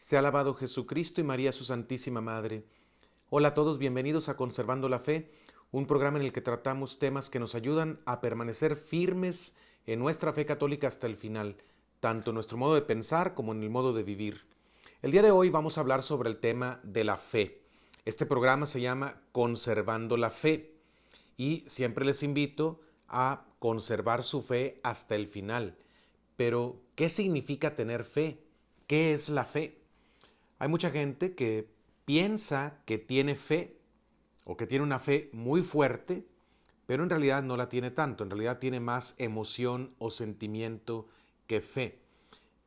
Sea alabado Jesucristo y María su Santísima Madre. Hola a todos, bienvenidos a Conservando la Fe, un programa en el que tratamos temas que nos ayudan a permanecer firmes en nuestra fe católica hasta el final, tanto en nuestro modo de pensar como en el modo de vivir. El día de hoy vamos a hablar sobre el tema de la fe. Este programa se llama Conservando la Fe y siempre les invito a conservar su fe hasta el final. Pero, ¿qué significa tener fe? ¿Qué es la fe? Hay mucha gente que piensa que tiene fe o que tiene una fe muy fuerte, pero en realidad no la tiene tanto, en realidad tiene más emoción o sentimiento que fe.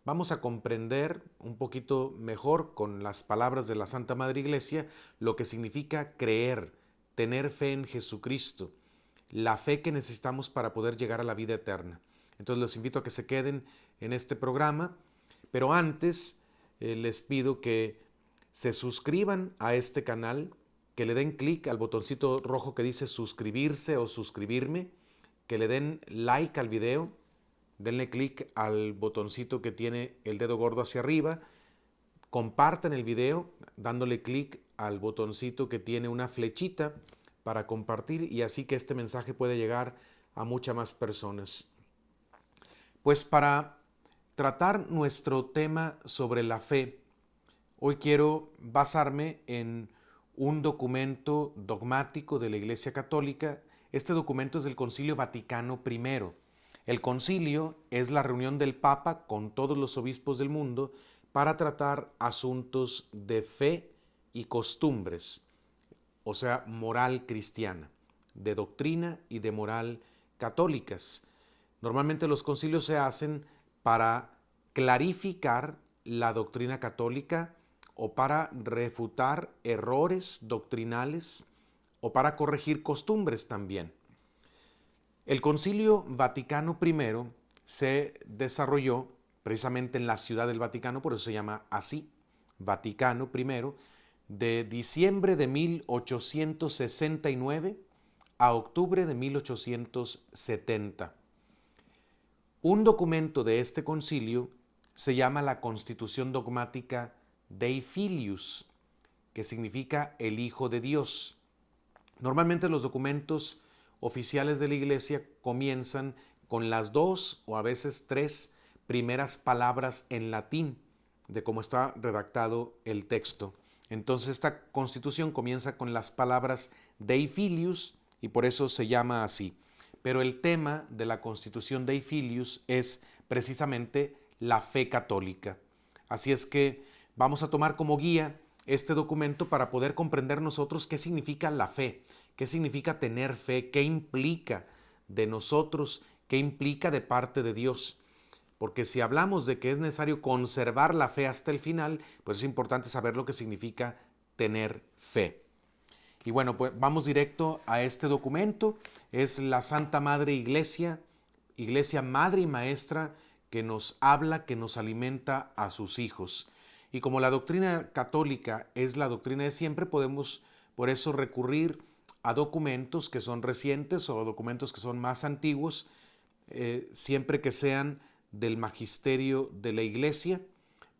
Vamos a comprender un poquito mejor con las palabras de la Santa Madre Iglesia lo que significa creer, tener fe en Jesucristo, la fe que necesitamos para poder llegar a la vida eterna. Entonces los invito a que se queden en este programa, pero antes les pido que se suscriban a este canal, que le den clic al botoncito rojo que dice suscribirse o suscribirme, que le den like al video, denle clic al botoncito que tiene el dedo gordo hacia arriba, compartan el video dándole clic al botoncito que tiene una flechita para compartir y así que este mensaje puede llegar a muchas más personas. Pues para tratar nuestro tema sobre la fe, hoy quiero basarme en un documento dogmático de la Iglesia Católica. Este documento es del Concilio Vaticano I. El concilio es la reunión del Papa con todos los obispos del mundo para tratar asuntos de fe y costumbres, o sea, moral cristiana, de doctrina y de moral católicas. Normalmente los concilios se hacen para clarificar la doctrina católica o para refutar errores doctrinales o para corregir costumbres también. El Concilio Vaticano I se desarrolló precisamente en la Ciudad del Vaticano, por eso se llama así, Vaticano I, de diciembre de 1869 a octubre de 1870. Un documento de este concilio se llama la Constitución Dogmática Dei Filius, que significa el Hijo de Dios. Normalmente los documentos oficiales de la Iglesia comienzan con las dos o a veces tres primeras palabras en latín de cómo está redactado el texto. Entonces esta constitución comienza con las palabras Dei Filius y por eso se llama así. Pero el tema de la Constitución Dei Filius es precisamente la fe católica. Así es que vamos a tomar como guía este documento para poder comprender nosotros qué significa la fe, qué significa tener fe, qué implica de nosotros, qué implica de parte de Dios. Porque si hablamos de que es necesario conservar la fe hasta el final, pues es importante saber lo que significa tener fe. Y bueno, pues vamos directo a este documento. Es la Santa Madre Iglesia, Iglesia Madre y Maestra, que nos habla, que nos alimenta a sus hijos. Y como la doctrina católica es la doctrina de siempre, podemos por eso recurrir a documentos que son recientes o documentos que son más antiguos, siempre que sean del magisterio de la Iglesia,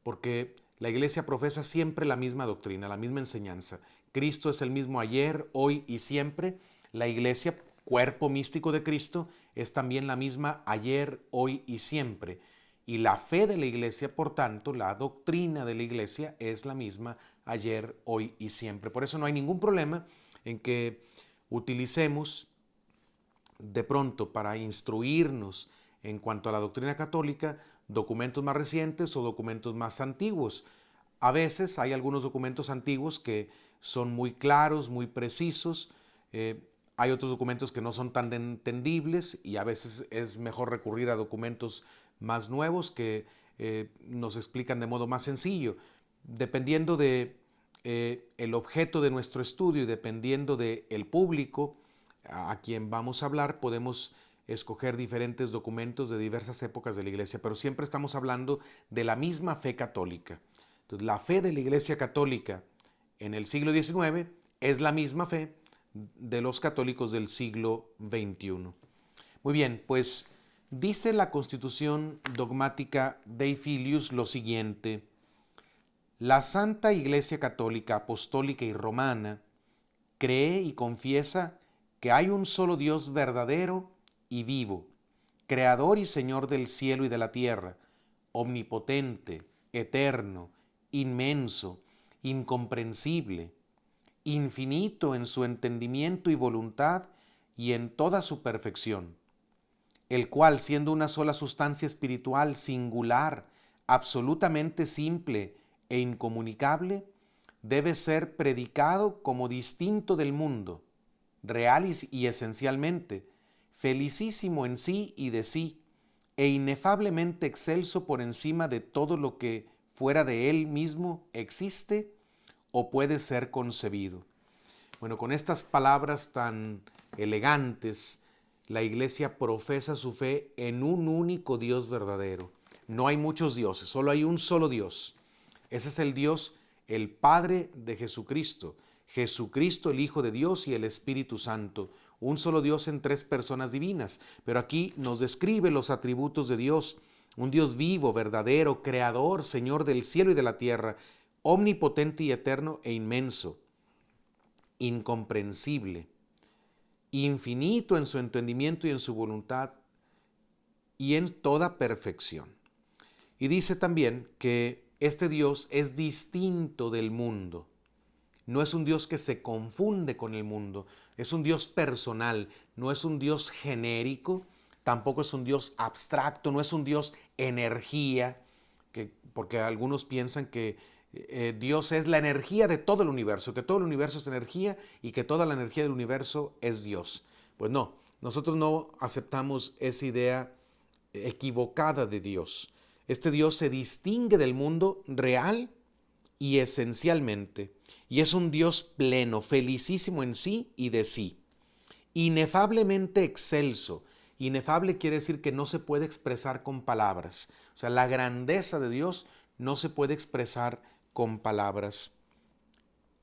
porque la Iglesia profesa siempre la misma doctrina, la misma enseñanza. Cristo es el mismo ayer, hoy y siempre. La Iglesia, cuerpo místico de Cristo, es también la misma ayer, hoy y siempre. Y la fe de la Iglesia, por tanto, la doctrina de la Iglesia es la misma ayer, hoy y siempre. Por eso no hay ningún problema en que utilicemos de pronto para instruirnos en cuanto a la doctrina católica documentos más recientes o documentos más antiguos. A veces hay algunos documentos antiguos que son muy claros, muy precisos. Hay otros documentos que no son tan entendibles y a veces es mejor recurrir a documentos más nuevos que nos explican de modo más sencillo. Dependiendo de el objeto de nuestro estudio y dependiendo del público a quien vamos a hablar, podemos escoger diferentes documentos de diversas épocas de la Iglesia, pero siempre estamos hablando de la misma fe católica. Entonces, la fe de la Iglesia Católica en el siglo XIX es la misma fe de los católicos del siglo XXI. Muy bien, pues dice la Constitución Dogmática Dei Filius lo siguiente: La Santa Iglesia Católica, Apostólica y Romana cree y confiesa que hay un solo Dios verdadero y vivo, Creador y Señor del cielo y de la tierra, omnipotente, eterno, inmenso, incomprensible, infinito en su entendimiento y voluntad y en toda su perfección, el cual, siendo una sola sustancia espiritual singular, absolutamente simple e incomunicable, debe ser predicado como distinto del mundo, real y esencialmente, felicísimo en sí y de sí, e inefablemente excelso por encima de todo lo que fuera de él mismo existe o puede ser concebido. Bueno, con estas palabras tan elegantes, la Iglesia profesa su fe en un único Dios verdadero. No hay muchos dioses, solo hay un solo Dios. Ese es el Dios, el Padre de Jesucristo, Jesucristo el Hijo de Dios y el Espíritu Santo. Un solo Dios en tres personas divinas. Pero aquí nos describe los atributos de Dios. Un Dios vivo, verdadero, creador, Señor del cielo y de la tierra, omnipotente y eterno e inmenso, incomprensible, infinito en su entendimiento y en su voluntad y en toda perfección. Y dice también que este Dios es distinto del mundo. No es un Dios que se confunde con el mundo, es un Dios personal, no es un Dios genérico, tampoco es un Dios abstracto, no es un Dios energía, porque algunos piensan que Dios es la energía de todo el universo, que todo el universo es energía y que toda la energía del universo es Dios. Pues no, nosotros no aceptamos esa idea equivocada de Dios. Este Dios se distingue del mundo real y esencialmente, y es un Dios pleno, felicísimo en sí y de sí, inefablemente excelso. Inefable quiere decir que no se puede expresar con palabras. O sea, la grandeza de Dios no se puede expresar con palabras.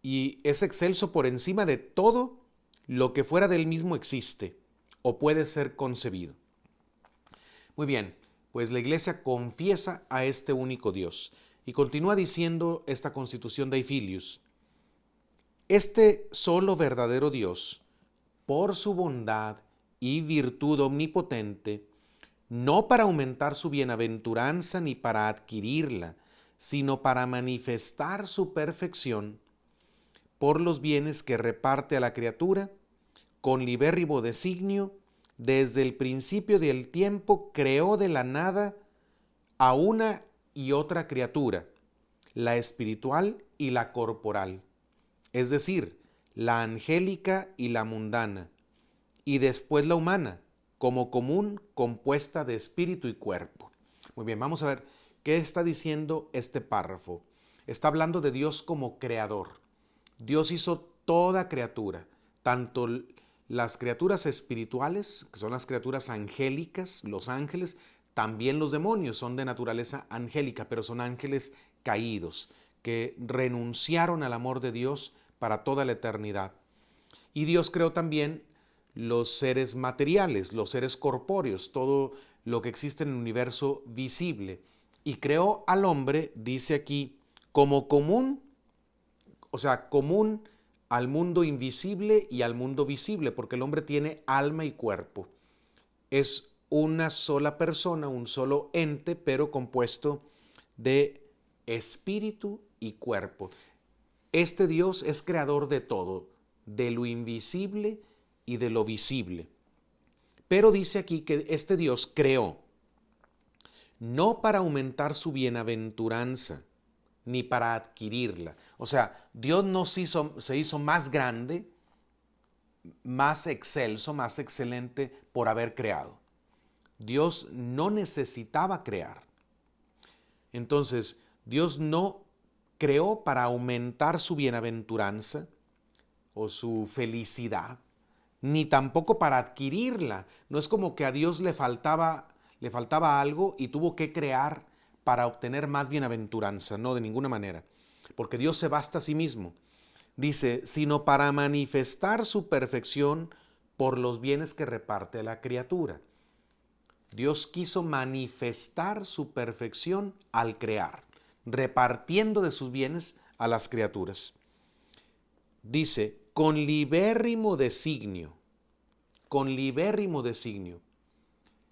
Y es excelso por encima de todo lo que fuera del mismo existe o puede ser concebido. Muy bien, pues la Iglesia confiesa a este único Dios. Y continúa diciendo esta Constitución Dei Filius: este solo verdadero Dios, por su bondad y virtud omnipotente, no para aumentar su bienaventuranza ni para adquirirla, sino para manifestar su perfección por los bienes que reparte a la criatura, con libérrimo designio, desde el principio del tiempo creó de la nada a una y otra criatura, la espiritual y la corporal, es decir, la angélica y la mundana, y después la humana, como común compuesta de espíritu y cuerpo. Muy bien, vamos a ver qué está diciendo este párrafo. Está hablando de Dios como creador. Dios hizo toda criatura, tanto las criaturas espirituales, que son las criaturas angélicas, los ángeles, también los demonios son de naturaleza angélica, pero son ángeles caídos, que renunciaron al amor de Dios para toda la eternidad. Y Dios creó también los seres materiales, los seres corpóreos, todo lo que existe en el universo visible. Y creó al hombre, dice aquí, como común, o sea, común al mundo invisible y al mundo visible, porque el hombre tiene alma y cuerpo. Es una sola persona, un solo ente, pero compuesto de espíritu y cuerpo. Este Dios es creador de todo, de lo invisible y de lo visible. Pero dice aquí que este Dios creó no para aumentar su bienaventuranza, ni para adquirirla. O sea, Dios no se hizo más grande, más excelso, más excelente por haber creado. Dios no necesitaba crear. Entonces, Dios no creó para aumentar su bienaventuranza o su felicidad, ni tampoco para adquirirla. No es como que a Dios le faltaba algo y tuvo que crear para obtener más bienaventuranza. No, de ninguna manera. Porque Dios se basta a sí mismo. Dice, sino para manifestar su perfección por los bienes que reparte a la criatura. Dios quiso manifestar su perfección al crear. repartiendo de sus bienes a las criaturas. Dice, con libérrimo designio.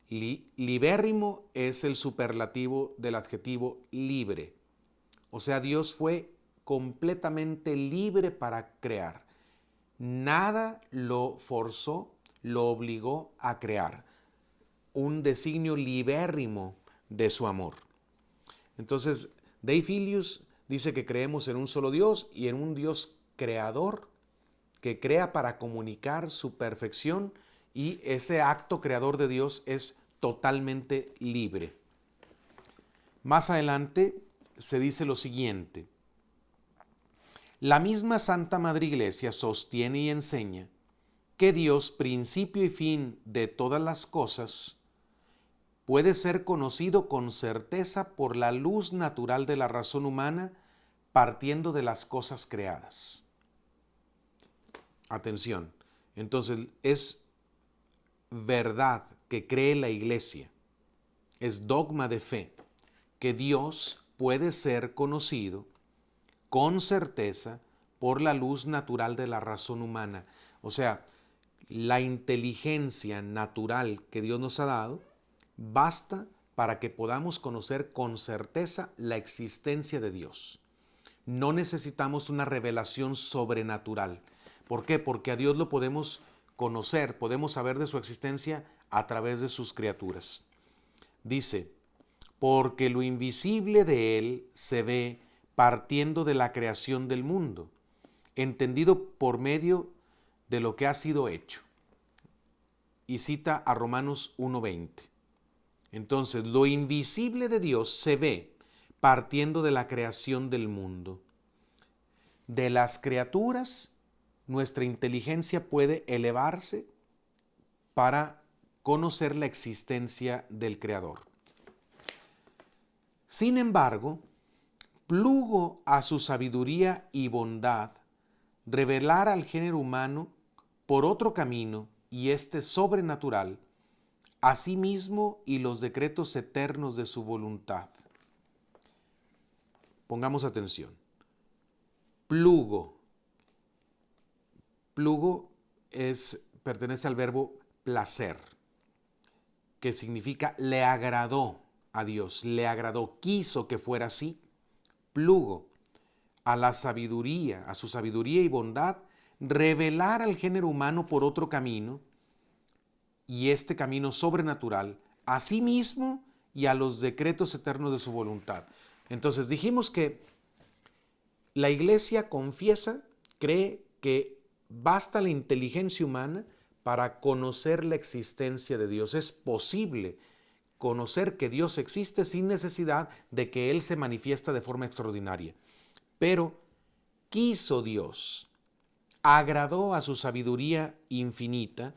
Libérrimo es el superlativo del adjetivo libre. O sea, Dios fue completamente libre para crear. Nada lo forzó, lo obligó a crear. Un designio libérrimo de su amor. Entonces, Dei Filius dice que creemos en un solo Dios y en un Dios creador que crea para comunicar su perfección, y ese acto creador de Dios es totalmente libre. Más adelante se dice lo siguiente: la misma Santa Madre Iglesia sostiene y enseña que Dios, principio y fin de todas las cosas, puede ser conocido con certeza por la luz natural de la razón humana, partiendo de las cosas creadas. Atención, entonces es verdad que cree la Iglesia, es dogma de fe, que Dios puede ser conocido con certeza por la luz natural de la razón humana. O sea, la inteligencia natural que Dios nos ha dado basta para que podamos conocer con certeza la existencia de Dios. No necesitamos una revelación sobrenatural. ¿Por qué? Porque a Dios lo podemos conocer, podemos saber de su existencia a través de sus criaturas. Dice, porque lo invisible de Él se ve partiendo de la creación del mundo, entendido por medio de lo que ha sido hecho. Y cita a Romanos 1:20. Entonces, lo invisible de Dios se ve partiendo de la creación del mundo. De las criaturas, nuestra inteligencia puede elevarse para conocer la existencia del Creador. Sin embargo, plugo a su sabiduría y bondad revelar al género humano por otro camino, y este sobrenatural, a sí mismo y los decretos eternos de su voluntad. Pongamos atención. Plugo. Plugo pertenece al verbo placer, que significa le agradó a Dios, le agradó, quiso que fuera así. Plugo a la sabiduría, a su sabiduría y bondad, revelar al género humano por otro camino, y este camino sobrenatural, a sí mismo y a los decretos eternos de su voluntad. Entonces dijimos que la Iglesia confiesa, cree que basta la inteligencia humana para conocer la existencia de Dios. Es posible conocer que Dios existe sin necesidad de que Él se manifiesta de forma extraordinaria. Pero quiso Dios, agradó a su sabiduría infinita,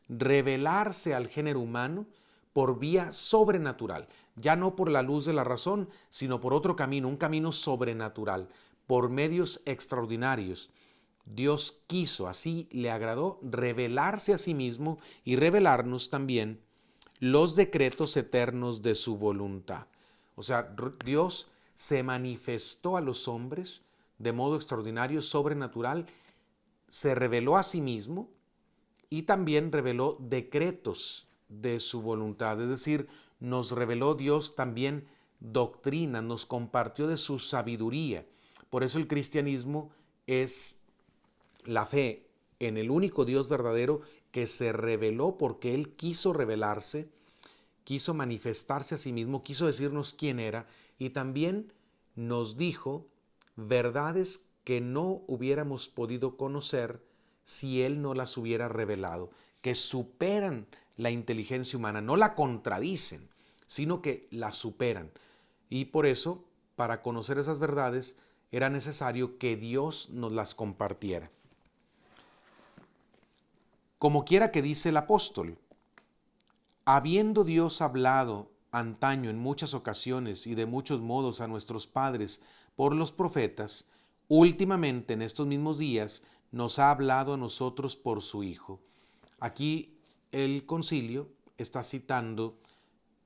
revelarse al género humano por vía sobrenatural, ya no por la luz de la razón, sino por otro camino, un camino sobrenatural, por medios extraordinarios. Dios quiso, así le agradó, revelarse a sí mismo y revelarnos también los decretos eternos de su voluntad. O sea, Dios se manifestó a los hombres de modo extraordinario, sobrenatural, se reveló a sí mismo y también reveló decretos de su voluntad. Es decir, nos reveló Dios también doctrina, nos compartió de su sabiduría. Por eso el cristianismo es la fe en el único Dios verdadero que se reveló porque Él quiso revelarse, quiso manifestarse a sí mismo, quiso decirnos quién era, y también nos dijo verdades que no hubiéramos podido conocer si Él no las hubiera revelado, que superan la inteligencia humana, no la contradicen, sino que la superan. Y por eso, para conocer esas verdades, era necesario que Dios nos las compartiera. Como quiera que dice el apóstol, habiendo Dios hablado antaño en muchas ocasiones y de muchos modos a nuestros padres por los profetas, últimamente en estos mismos días nos ha hablado a nosotros por su Hijo. Aquí el concilio está citando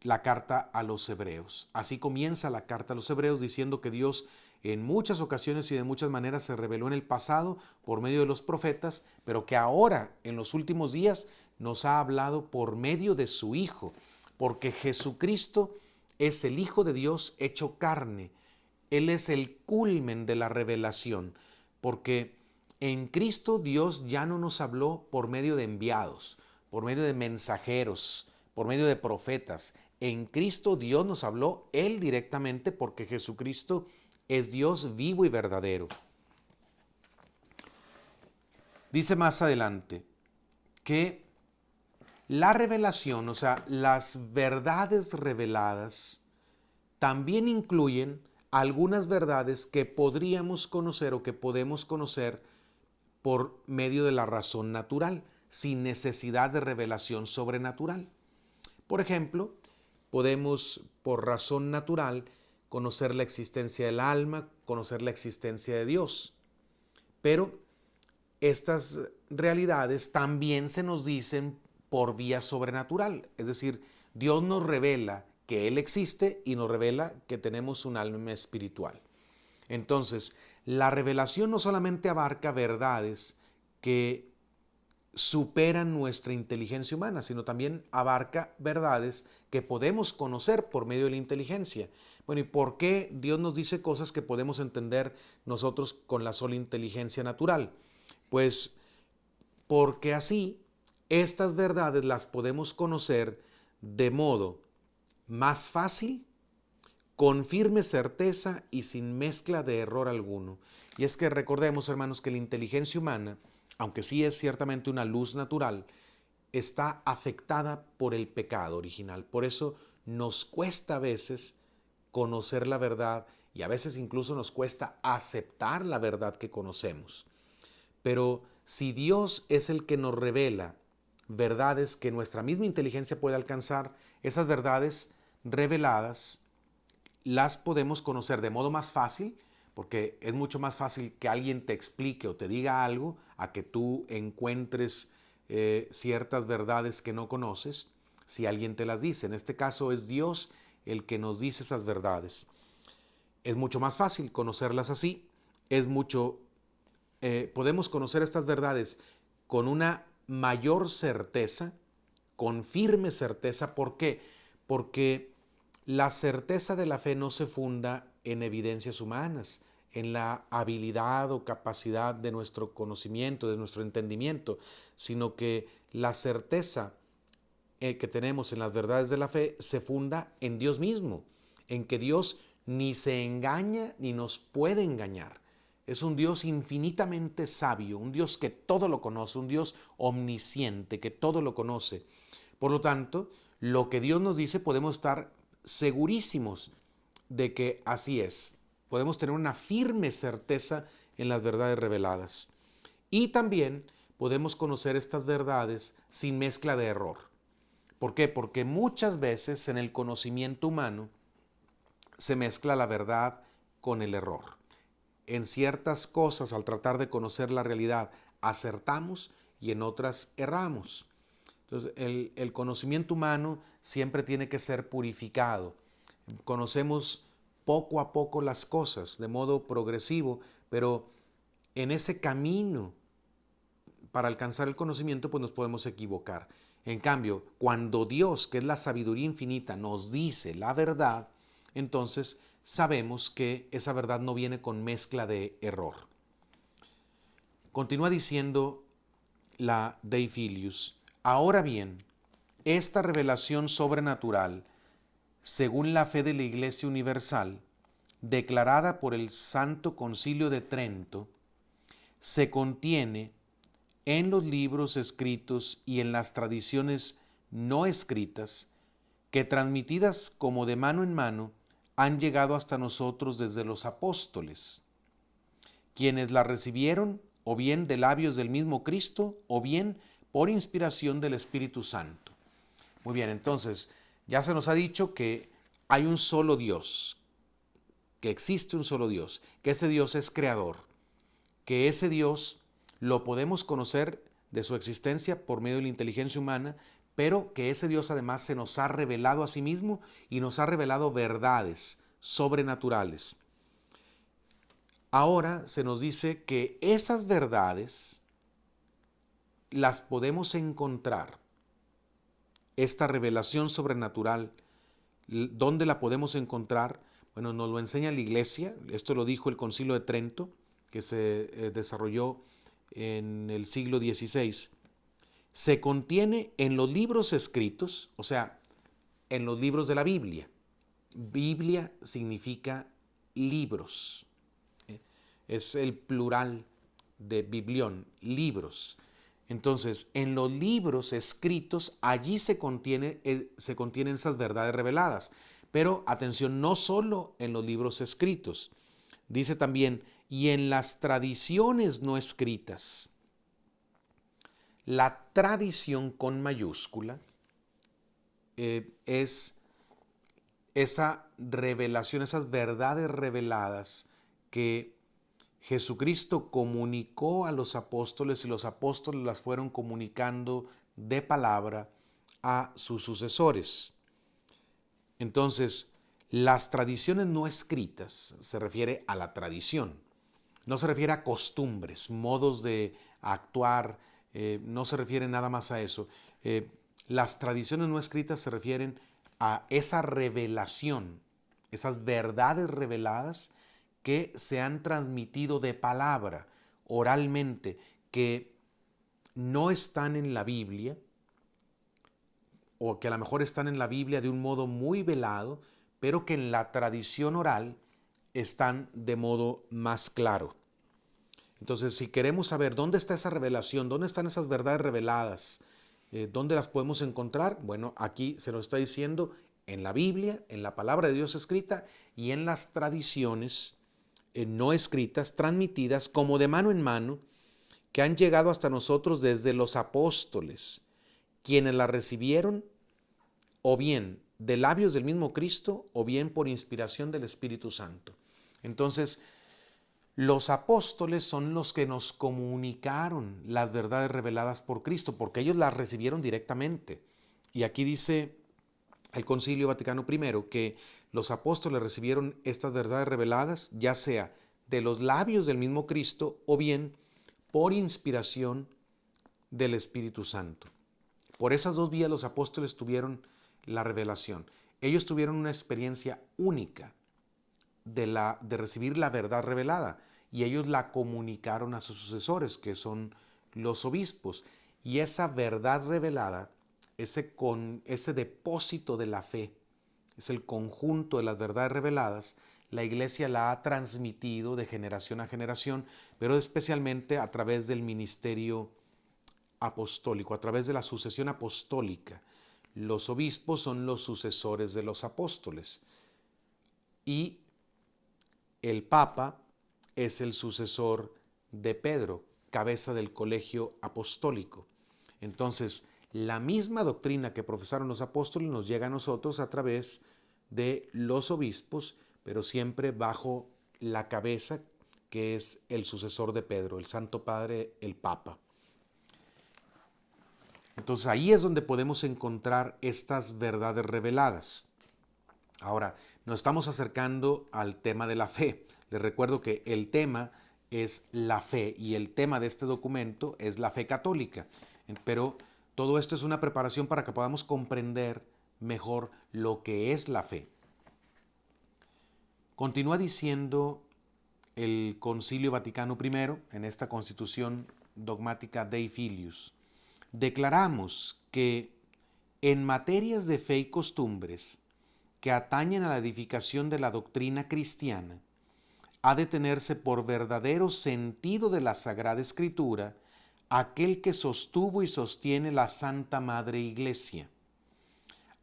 la carta a los hebreos. Así comienza la carta a los hebreos diciendo que Dios en muchas ocasiones y de muchas maneras se reveló en el pasado por medio de los profetas, pero que ahora en los últimos días nos ha hablado por medio de su Hijo, porque Jesucristo es el Hijo de Dios hecho carne. Él es el culmen de la revelación, porque en Cristo Dios ya no nos habló por medio de enviados, por medio de mensajeros, por medio de profetas. En Cristo Dios nos habló Él directamente, porque Jesucristo es Dios vivo y verdadero. Dice más adelante que la revelación, o sea, las verdades reveladas, también incluyen algunas verdades que podríamos conocer o que podemos conocer por medio de la razón natural, sin necesidad de revelación sobrenatural. Por ejemplo, podemos por razón natural conocer la existencia del alma, conocer la existencia de Dios. Pero estas realidades también se nos dicen por vía sobrenatural. Es decir, Dios nos revela que Él existe y nos revela que tenemos un alma espiritual. Entonces, la revelación no solamente abarca verdades que superan nuestra inteligencia humana, sino también abarca verdades que podemos conocer por medio de la inteligencia. Bueno, ¿y por qué Dios nos dice cosas que podemos entender nosotros con la sola inteligencia natural? Pues porque así estas verdades las podemos conocer de modo más fácil, con firme certeza y sin mezcla de error alguno. Y es que recordemos, hermanos, que la inteligencia humana, aunque sí es ciertamente una luz natural, está afectada por el pecado original. Por eso nos cuesta a veces conocer la verdad y a veces incluso nos cuesta aceptar la verdad que conocemos. Pero si Dios es el que nos revela verdades que nuestra misma inteligencia puede alcanzar, esas verdades reveladas las podemos conocer de modo más fácil, porque es mucho más fácil que alguien te explique o te diga algo a que tú encuentres ciertas verdades que no conoces si alguien te las dice. En este caso es Dios el que nos dice esas verdades. Es mucho más fácil conocerlas así, podemos conocer estas verdades con una mayor certeza, con firme certeza. ¿Por qué? Porque la certeza de la fe no se funda en evidencias humanas, en la habilidad o capacidad de nuestro conocimiento, de nuestro entendimiento, sino que la certeza que tenemos en las verdades de la fe se funda en Dios mismo, en que Dios ni se engaña ni nos puede engañar. Es un Dios infinitamente sabio, un Dios que todo lo conoce, un Dios omnisciente que todo lo conoce. Por lo tanto, lo que Dios nos dice podemos estar segurísimos de que así es. Podemos tener una firme certeza en las verdades reveladas. Y también podemos conocer estas verdades sin mezcla de error. ¿Por qué? Porque muchas veces en el conocimiento humano se mezcla la verdad con el error. En ciertas cosas, al tratar de conocer la realidad, acertamos y en otras erramos. Entonces, el conocimiento humano siempre tiene que ser purificado. Conocemos poco a poco las cosas de modo progresivo, pero en ese camino para alcanzar el conocimiento, pues nos podemos equivocar. En cambio, cuando Dios, que es la sabiduría infinita, nos dice la verdad, entonces sabemos que esa verdad no viene con mezcla de error. Continúa diciendo la Dei Filius: ahora bien, esta revelación sobrenatural, según la fe de la Iglesia Universal, declarada por el Santo Concilio de Trento, se contiene en los libros escritos y en las tradiciones no escritas, que transmitidas como de mano en mano, han llegado hasta nosotros desde los apóstoles, quienes la recibieron o bien de labios del mismo Cristo o bien por inspiración del Espíritu Santo. Muy bien, entonces ya se nos ha dicho que hay un solo Dios, que existe un solo Dios, que ese Dios es creador, que ese Dios lo podemos conocer de su existencia por medio de la inteligencia humana, pero que ese Dios además se nos ha revelado a sí mismo y nos ha revelado verdades sobrenaturales. Ahora se nos dice que esas verdades las podemos encontrar, esta revelación sobrenatural, ¿dónde la podemos encontrar? Bueno, nos lo enseña la Iglesia, esto lo dijo el Concilio de Trento, que se desarrolló en el siglo XVI. Se contiene en los libros escritos, o sea, en los libros de la Biblia. Biblia significa libros. Es el plural de biblión, libros. Entonces, en los libros escritos, allí se contienen esas verdades reveladas. Pero atención, no solo en los libros escritos. Dice también, y en las tradiciones no escritas. La tradición con mayúscula es esa revelación, esas verdades reveladas que Jesucristo comunicó a los apóstoles y los apóstoles las fueron comunicando de palabra a sus sucesores. Entonces, las tradiciones no escritas se refiere a la tradición, no se refiere a costumbres, modos de actuar, no se refiere nada más a eso. Las tradiciones no escritas se refieren a esa revelación, esas verdades reveladas que se han transmitido de palabra, oralmente, que no están en la Biblia, o que a lo mejor están en la Biblia de un modo muy velado, pero que en la tradición oral están de modo más claro. Entonces, si queremos saber dónde está esa revelación, dónde están esas verdades reveladas, dónde las podemos encontrar, bueno, aquí se nos está diciendo en la Biblia, en la palabra de Dios escrita y en las tradiciones no escritas, transmitidas como de mano en mano, que han llegado hasta nosotros desde los apóstoles, quienes la recibieron o bien de labios del mismo Cristo o bien por inspiración del Espíritu Santo. Entonces, los apóstoles son los que nos comunicaron las verdades reveladas por Cristo, porque ellos las recibieron directamente. Y aquí dice el Concilio Vaticano I que los apóstoles recibieron estas verdades reveladas, ya sea de los labios del mismo Cristo o bien por inspiración del Espíritu Santo. Por esas dos vías los apóstoles tuvieron la revelación. Ellos tuvieron una experiencia única de recibir la verdad revelada y ellos la comunicaron a sus sucesores, que son los obispos. Y esa verdad revelada, ese depósito de la fe, es el conjunto de las verdades reveladas, la Iglesia la ha transmitido de generación a generación, pero especialmente a través del ministerio apostólico, a través de la sucesión apostólica. Los obispos son los sucesores de los apóstoles y el Papa es el sucesor de Pedro, cabeza del colegio apostólico. Entonces, la misma doctrina que profesaron los apóstoles nos llega a nosotros a través de los obispos, pero siempre bajo la cabeza que es el sucesor de Pedro, el Santo Padre, el Papa. Entonces ahí es donde podemos encontrar estas verdades reveladas. Ahora, nos estamos acercando al tema de la fe. Les recuerdo que el tema es la fe y el tema de este documento es la fe católica. Pero todo esto es una preparación para que podamos comprender mejor lo que es la fe. Continúa diciendo el Concilio Vaticano I en esta Constitución dogmática Dei Filius. Declaramos que en materias de fe y costumbres que atañen a la edificación de la doctrina cristiana, ha de tenerse por verdadero sentido de la Sagrada Escritura aquel que sostuvo y sostiene la Santa Madre Iglesia,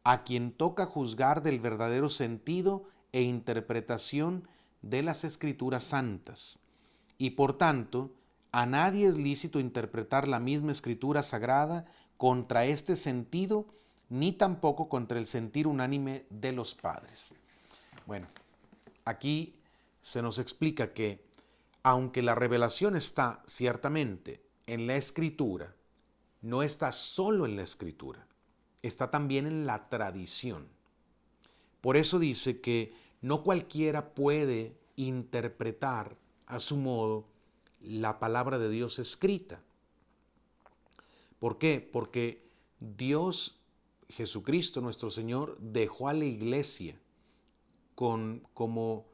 a quien toca juzgar del verdadero sentido e interpretación de las Escrituras santas, y por tanto, a nadie es lícito interpretar la misma Escritura sagrada contra este sentido, ni tampoco contra el sentir unánime de los padres. Bueno, aquí se nos explica que, aunque la revelación está ciertamente en la Escritura, no está solo en la Escritura. está también en la tradición. Por eso dice que no cualquiera puede interpretar a su modo la palabra de Dios escrita. ¿Por qué? Porque Dios, Jesucristo nuestro Señor, dejó a la iglesia como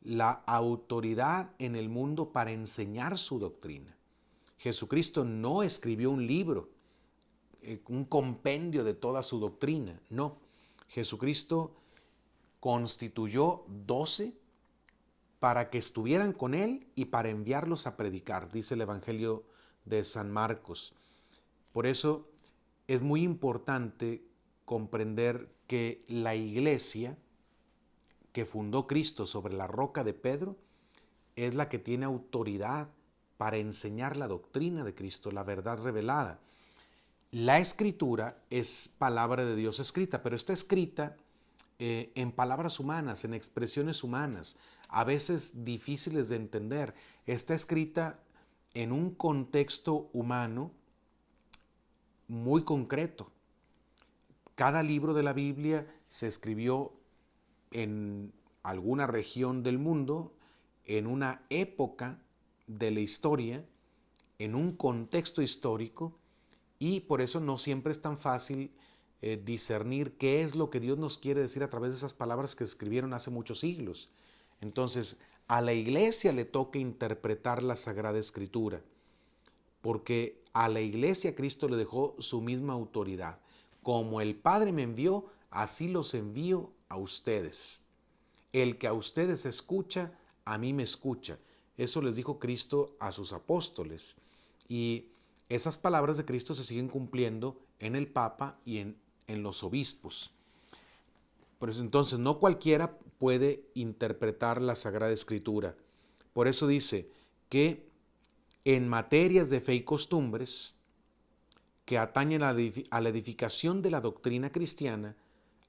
la autoridad en el mundo para enseñar su doctrina. Jesucristo no escribió un libro, un compendio de toda su doctrina, no. Jesucristo constituyó 12 para que estuvieran con él y para enviarlos a predicar, dice el Evangelio de San Marcos. Por eso es muy importante comprender que la iglesia que fundó Cristo sobre la roca de Pedro es la que tiene autoridad para enseñar la doctrina de Cristo, la verdad revelada. La escritura es palabra de Dios escrita, pero está escrita en palabras humanas, en expresiones humanas, a veces difíciles de entender. Está escrita en un contexto humano muy concreto. Cada libro de la Biblia se escribió en alguna región del mundo, en una época de la historia, en un contexto histórico, y por eso no siempre es tan fácil discernir qué es lo que Dios nos quiere decir a través de esas palabras que escribieron hace muchos siglos. Entonces, a la iglesia le toca interpretar la Sagrada Escritura, porque a la iglesia Cristo le dejó su misma autoridad. Como el Padre me envió, así los envío a ustedes. El que a ustedes escucha, a mí me escucha. Eso les dijo Cristo a sus apóstoles. Y esas palabras de Cristo se siguen cumpliendo en el Papa y en los obispos. Por eso entonces no cualquiera puede interpretar la Sagrada Escritura. Por eso dice que en materias de fe y costumbres que atañen a la edificación de la doctrina cristiana,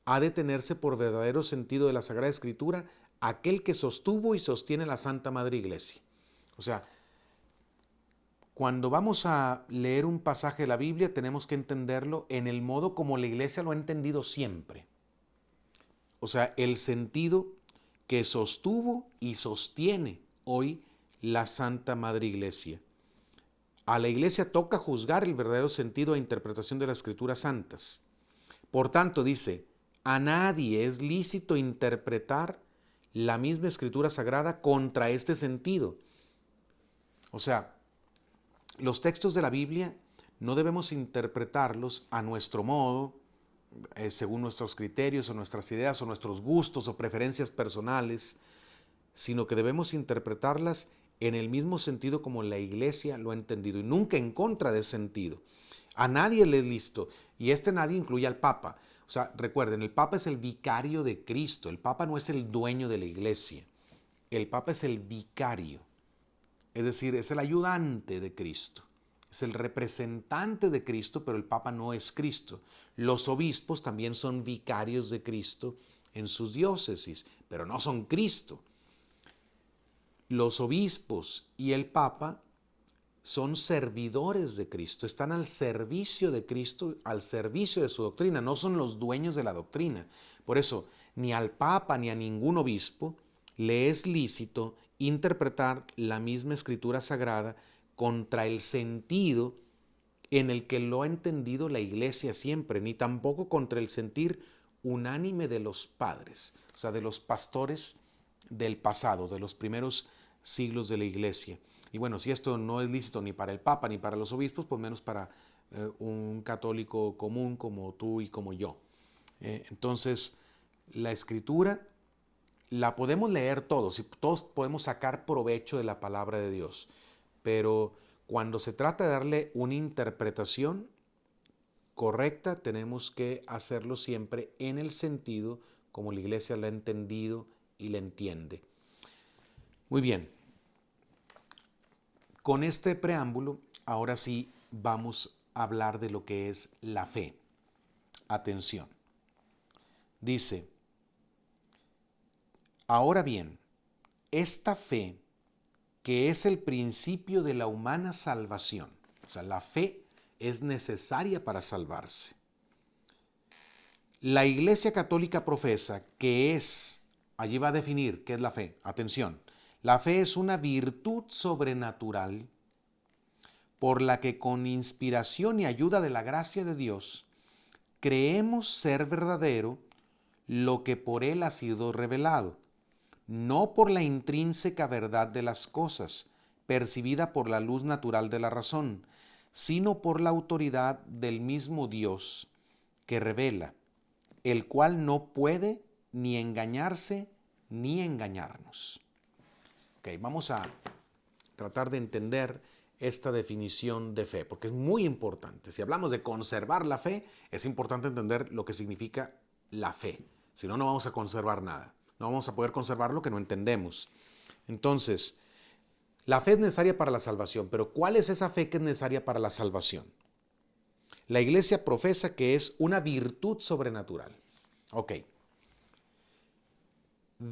ha de tenerse por verdadero sentido de la Sagrada Escritura aquel que sostuvo y sostiene la Santa Madre Iglesia. O sea, cuando vamos a leer un pasaje de la Biblia tenemos que entenderlo en el modo como la Iglesia lo ha entendido siempre. O sea, el sentido que sostuvo y sostiene hoy la Santa Madre Iglesia. A la Iglesia toca juzgar el verdadero sentido e interpretación de las Escrituras santas. Por tanto, dice, a nadie es lícito interpretar la misma Escritura sagrada contra este sentido. O sea, los textos de la Biblia no debemos interpretarlos a nuestro modo, según nuestros criterios o nuestras ideas o nuestros gustos o preferencias personales, sino que debemos interpretarlas en el mismo sentido como la Iglesia lo ha entendido y nunca en contra de ese sentido. A nadie le es lícito, y nadie incluye al Papa. O sea, recuerden, el Papa es el vicario de Cristo, el Papa no es el dueño de la Iglesia, el Papa es el vicario, es decir, es el ayudante de Cristo, es el representante de Cristo, pero el Papa no es Cristo. Los obispos también son vicarios de Cristo en sus diócesis, pero no son Cristo. Los obispos y el Papa son servidores de Cristo, están al servicio de Cristo, al servicio de su doctrina, no son los dueños de la doctrina. Por eso, ni al Papa ni a ningún obispo le es lícito interpretar la misma Escritura Sagrada contra el sentido en el que lo ha entendido la Iglesia siempre, ni tampoco contra el sentir unánime de los padres, o sea, de los pastores del pasado, de los primeros siglos de la Iglesia. Y bueno, si esto no es lícito ni para el Papa ni para los obispos, pues menos para un católico común como tú y como yo. Entonces, la Escritura la podemos leer todos y todos podemos sacar provecho de la palabra de Dios, pero cuando se trata de darle una interpretación correcta, tenemos que hacerlo siempre en el sentido como la Iglesia la ha entendido y la entiende. Muy bien. Con este preámbulo, ahora sí vamos a hablar de lo que es la fe. Atención. Dice, ahora bien, esta fe, que es el principio de la humana salvación, o sea, la fe es necesaria para salvarse. La Iglesia Católica profesa que allí va a definir qué es la fe. Atención, la fe es una virtud sobrenatural por la que con inspiración y ayuda de la gracia de Dios creemos ser verdadero lo que por Él ha sido revelado, no por la intrínseca verdad de las cosas, percibida por la luz natural de la razón, sino por la autoridad del mismo Dios que revela, el cual no puede ni engañarse ni engañarnos. Ok, vamos a tratar de entender esta definición de fe, porque es muy importante. Si hablamos de conservar la fe, es importante entender lo que significa la fe. Si no, no vamos a conservar nada. No vamos a poder conservar lo que no entendemos. Entonces, la fe es necesaria para la salvación, pero ¿cuál es esa fe que es necesaria para la salvación? La Iglesia profesa que es una virtud sobrenatural. Ok.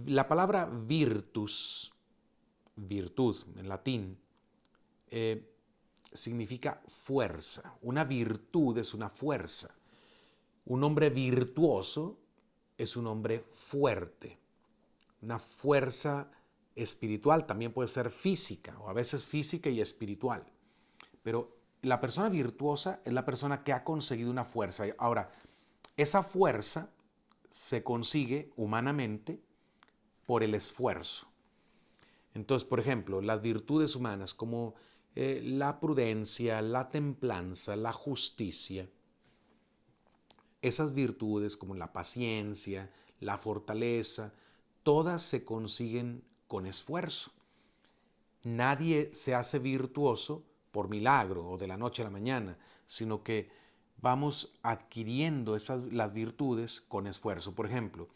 La palabra virtus, virtud en latín, significa fuerza. Una virtud es una fuerza. Un hombre virtuoso es un hombre fuerte. Una fuerza espiritual también puede ser física, o a veces física y espiritual. Pero la persona virtuosa es la persona que ha conseguido una fuerza. Ahora, esa fuerza se consigue humanamente por el esfuerzo. Entonces, por ejemplo, las virtudes humanas como la prudencia, la templanza, la justicia, esas virtudes como la paciencia, la fortaleza, todas se consiguen con esfuerzo. Nadie se hace virtuoso por milagro o de la noche a la mañana, sino que vamos adquiriendo las virtudes con esfuerzo. Por ejemplo,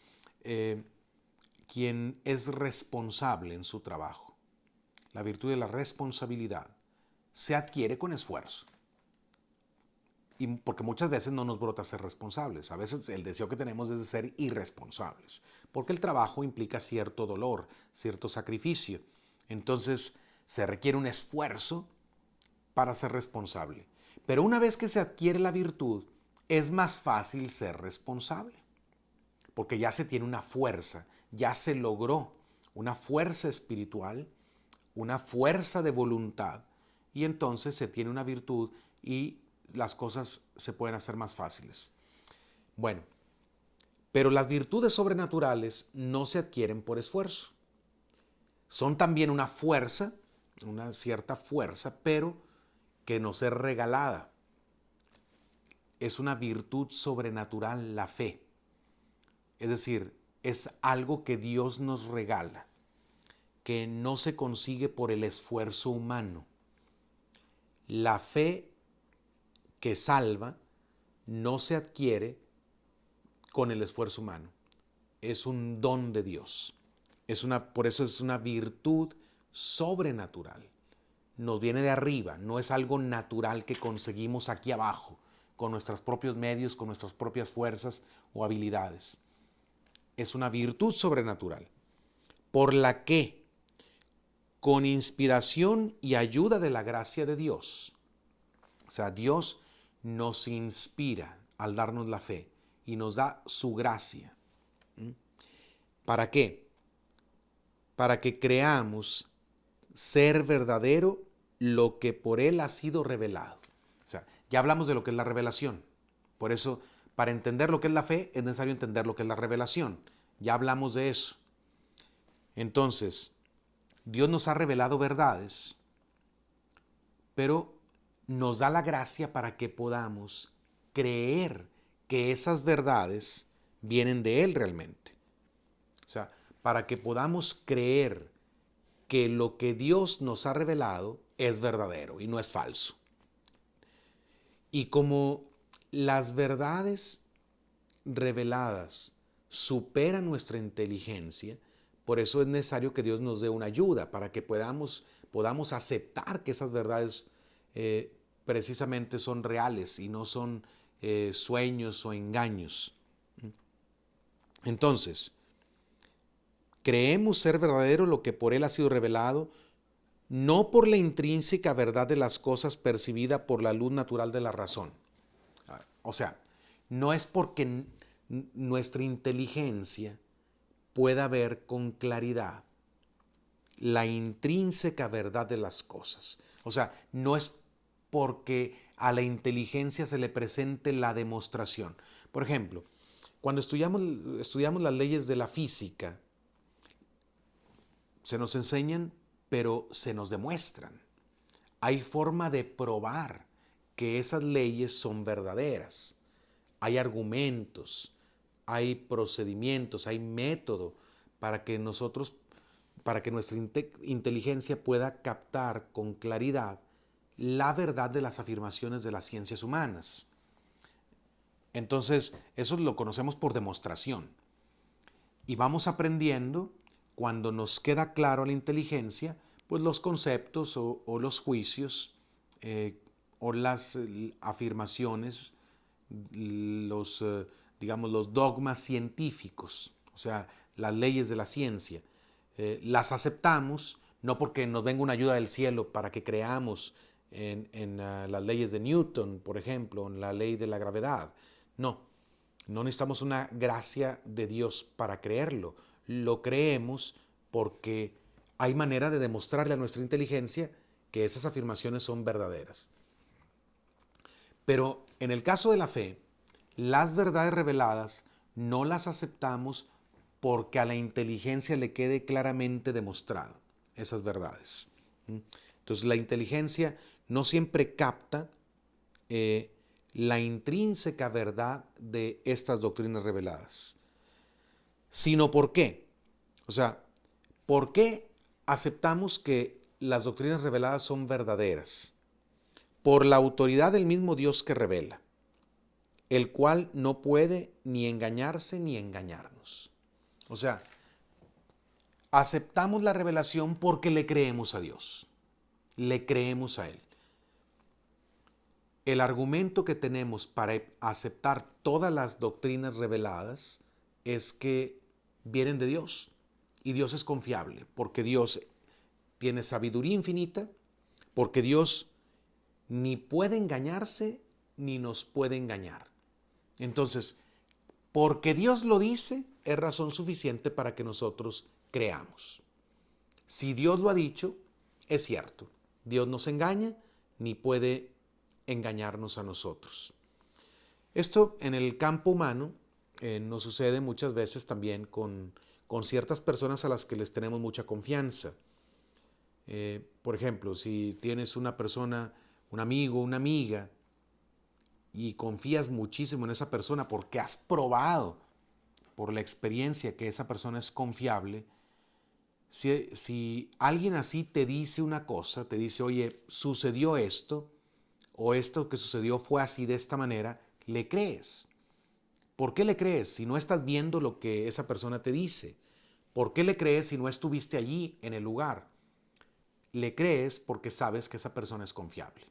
quien es responsable en su trabajo, la virtud de la responsabilidad, se adquiere con esfuerzo. Y porque muchas veces no nos brota ser responsables. A veces el deseo que tenemos es de ser irresponsables. Porque el trabajo implica cierto dolor, cierto sacrificio. Entonces se requiere un esfuerzo para ser responsable. Pero una vez que se adquiere la virtud, es más fácil ser responsable. Porque ya se tiene una fuerza, ya se logró una fuerza espiritual, una fuerza de voluntad. Y entonces se tiene una virtud y las cosas se pueden hacer más fáciles. Bueno, pero las virtudes sobrenaturales no se adquieren por esfuerzo. Son también una fuerza, una cierta fuerza, pero que nos es regalada. Es una virtud sobrenatural la fe. Es decir, es algo que Dios nos regala, que no se consigue por el esfuerzo humano. La fe que salva no se adquiere con el esfuerzo humano. Es un don de Dios. Por eso es una virtud sobrenatural. Nos viene de arriba, no es algo natural que conseguimos aquí abajo, con nuestros propios medios, con nuestras propias fuerzas o habilidades. Es una virtud sobrenatural, por la que, con inspiración y ayuda de la gracia de Dios, o sea, Dios nos inspira al darnos la fe y nos da su gracia. ¿Para qué? Para que creamos ser verdadero lo que por Él ha sido revelado. O sea, ya hablamos de lo que es la revelación. Por eso, para entender lo que es la fe, es necesario entender lo que es la revelación. Ya hablamos de eso. Entonces, Dios nos ha revelado verdades, pero nos da la gracia para que podamos creer que esas verdades vienen de Él realmente. O sea, para que podamos creer que lo que Dios nos ha revelado es verdadero y no es falso. Y como las verdades reveladas superan nuestra inteligencia, por eso es necesario que Dios nos dé una ayuda para que podamos aceptar que esas verdades precisamente son reales y no son sueños o engaños. Entonces, creemos ser verdadero lo que por Él ha sido revelado, no por la intrínseca verdad de las cosas percibida por la luz natural de la razón. O sea, no es porque nuestra inteligencia pueda ver con claridad la intrínseca verdad de las cosas. O sea, no es porque a la inteligencia se le presente la demostración. Por ejemplo, cuando estudiamos las leyes de la física, se nos enseñan, pero se nos demuestran. Hay forma de probar que esas leyes son verdaderas. Hay argumentos, hay procedimientos, hay método para que nuestra inteligencia pueda captar con claridad la verdad de las afirmaciones de las ciencias humanas. Entonces, eso lo conocemos por demostración. Y vamos aprendiendo, cuando nos queda claro la inteligencia, pues los conceptos o los juicios o las afirmaciones, digamos, los dogmas científicos, o sea, las leyes de la ciencia. Las aceptamos, no porque nos venga una ayuda del cielo para que creamos en las leyes de Newton, por ejemplo, en la ley de la gravedad. No, no necesitamos una gracia de Dios para creerlo. Lo creemos porque hay manera de demostrarle a nuestra inteligencia que esas afirmaciones son verdaderas. Pero en el caso de la fe, las verdades reveladas no las aceptamos porque a la inteligencia le quede claramente demostrado esas verdades. Entonces la inteligencia no siempre capta la intrínseca verdad de estas doctrinas reveladas, sino por qué. O sea, ¿por qué aceptamos que las doctrinas reveladas son verdaderas? Por la autoridad del mismo Dios que revela, el cual no puede ni engañarse ni engañarnos. O sea, aceptamos la revelación porque le creemos a Dios, le creemos a Él. El argumento que tenemos para aceptar todas las doctrinas reveladas es que vienen de Dios y Dios es confiable, porque Dios tiene sabiduría infinita, porque Dios ni puede engañarse ni nos puede engañar. Entonces, porque Dios lo dice, es razón suficiente para que nosotros creamos. Si Dios lo ha dicho, es cierto. Dios no se engaña ni puede engañarnos a nosotros. Esto en el campo humano nos sucede muchas veces también con ciertas personas a las que les tenemos mucha confianza. Por ejemplo, si tienes una persona, un amigo, una amiga, y confías muchísimo en esa persona porque has probado por la experiencia que esa persona es confiable, si alguien así te dice una cosa, te dice, oye, sucedió esto, o esto que sucedió fue así de esta manera, le crees. ¿Por qué le crees si no estás viendo lo que esa persona te dice? ¿Por qué le crees si no estuviste allí en el lugar? Le crees porque sabes que esa persona es confiable.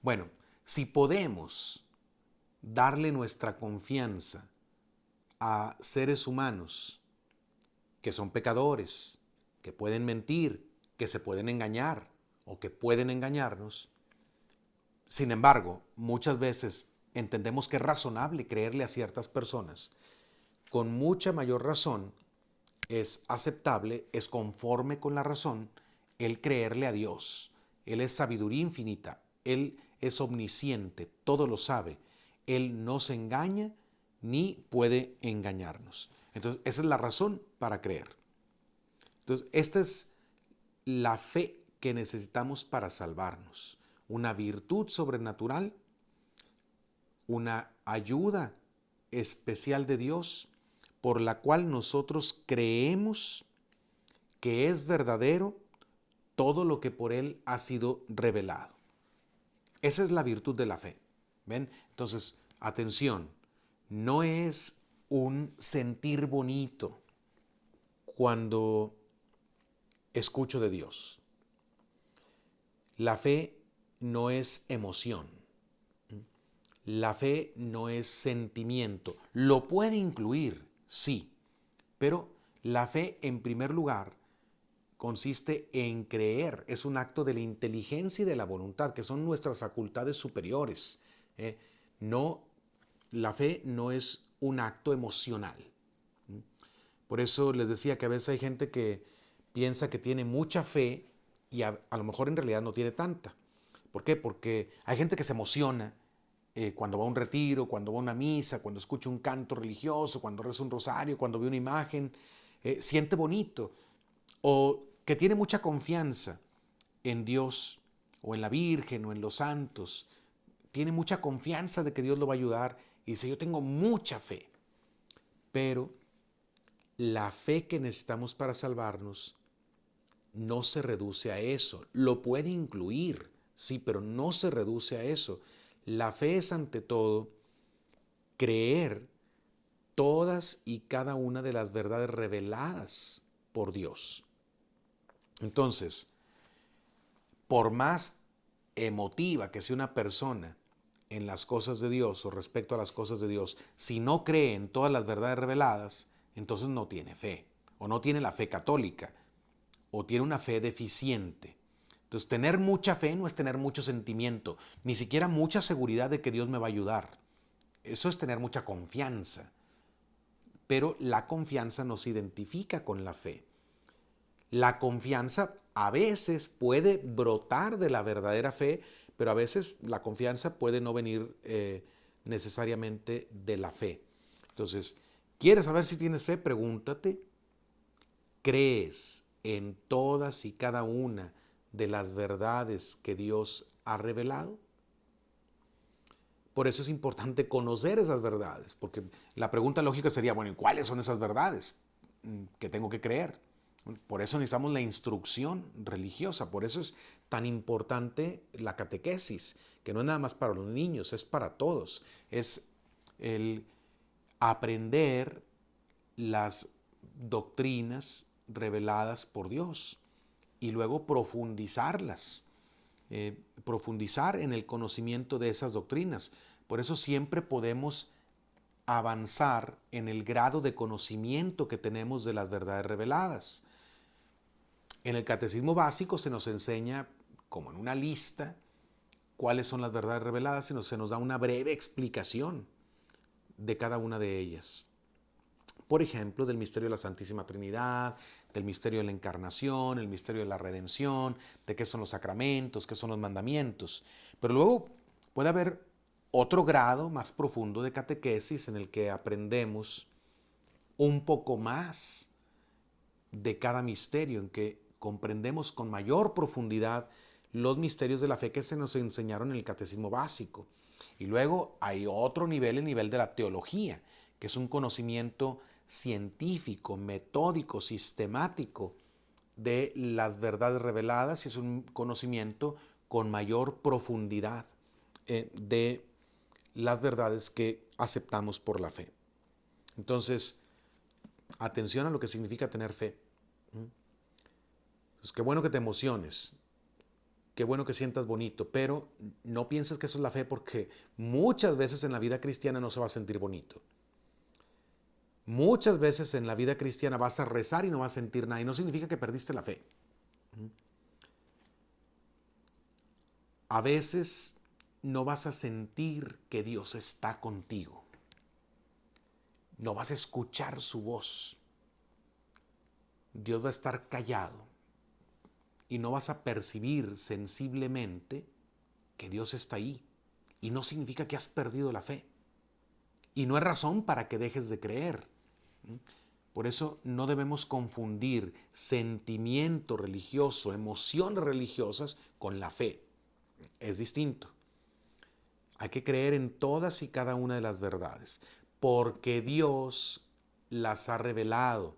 Bueno, si podemos darle nuestra confianza a seres humanos que son pecadores, que pueden mentir, que se pueden engañar o que pueden engañarnos, sin embargo, muchas veces entendemos que es razonable creerle a ciertas personas. Con mucha mayor razón es aceptable, es conforme con la razón el creerle a Dios. Él es sabiduría infinita, Él es omnisciente, todo lo sabe. Él no se engaña ni puede engañarnos. Entonces, esa es la razón para creer. Entonces, esta es la fe que necesitamos para salvarnos. Una virtud sobrenatural, una ayuda especial de Dios por la cual nosotros creemos que es verdadero todo lo que por Él ha sido revelado. Esa es la virtud de la fe. ¿Ven? Entonces, atención, no es un sentir bonito cuando escucho de Dios. La fe no es emoción. La fe no es sentimiento. Lo puede incluir, sí, pero la fe, en primer lugar, consiste en creer. Es un acto de la inteligencia y de la voluntad, que son nuestras facultades superiores. No La fe no es un acto emocional. Por eso les decía que a veces hay gente que piensa que tiene mucha fe y a lo mejor en realidad no tiene tanta. ¿Por qué? Porque hay gente que se emociona cuando va a un retiro, cuando va a una misa, cuando escucha un canto religioso, cuando reza un rosario, cuando ve una imagen, siente bonito. O que tiene mucha confianza en Dios o en la Virgen o en los santos. Tiene mucha confianza de que Dios lo va a ayudar y dice, yo tengo mucha fe. Pero la fe que necesitamos para salvarnos no se reduce a eso. Lo puede incluir, sí, pero no se reduce a eso. La fe es ante todo creer todas y cada una de las verdades reveladas por Dios. Entonces, por más emotiva que sea una persona en las cosas de Dios o respecto a las cosas de Dios, si no cree en todas las verdades reveladas, entonces no tiene fe, o no tiene la fe católica, o tiene una fe deficiente. Entonces, tener mucha fe no es tener mucho sentimiento, ni siquiera mucha seguridad de que Dios me va a ayudar. Eso es tener mucha confianza. Pero la confianza no se identifica con la fe. La confianza a veces puede brotar de la verdadera fe, pero a veces la confianza puede no venir necesariamente de la fe. Entonces, ¿quieres saber si tienes fe? Pregúntate, ¿crees en todas y cada una de las verdades que Dios ha revelado? Por eso es importante conocer esas verdades, porque la pregunta lógica sería, bueno, ¿y cuáles son esas verdades que tengo que creer? Por eso necesitamos la instrucción religiosa, por eso es tan importante la catequesis, que no es nada más para los niños, es para todos. Es el aprender las doctrinas reveladas por Dios y luego profundizarlas, profundizar en el conocimiento de esas doctrinas. Por eso siempre podemos avanzar en el grado de conocimiento que tenemos de las verdades reveladas. En el catecismo básico se nos enseña, como en una lista, cuáles son las verdades reveladas y se nos da una breve explicación de cada una de ellas. Por ejemplo, del misterio de la Santísima Trinidad, del misterio de la Encarnación, el misterio de la Redención, de qué son los sacramentos, qué son los mandamientos. Pero luego puede haber otro grado más profundo de catequesis en el que aprendemos un poco más de cada misterio, en que comprendemos con mayor profundidad los misterios de la fe que se nos enseñaron en el catecismo básico. Y luego hay otro nivel, el nivel de la teología, que es un conocimiento científico, metódico, sistemático de las verdades reveladas y es un conocimiento con mayor profundidad de las verdades que aceptamos por la fe. Entonces, atención a lo que significa tener fe. Pues qué bueno que te emociones, qué bueno que sientas bonito, pero no pienses que eso es la fe porque muchas veces en la vida cristiana no se va a sentir bonito. Muchas veces en la vida cristiana vas a rezar y no vas a sentir nada y no significa que perdiste la fe. A veces no vas a sentir que Dios está contigo. No vas a escuchar su voz. Dios va a estar callado y no vas a percibir sensiblemente que Dios está ahí. Y no significa que has perdido la fe. Y no es razón para que dejes de creer. Por eso no debemos confundir sentimiento religioso, emociones religiosas con la fe. Es distinto. Hay que creer en todas y cada una de las verdades, porque Dios las ha revelado.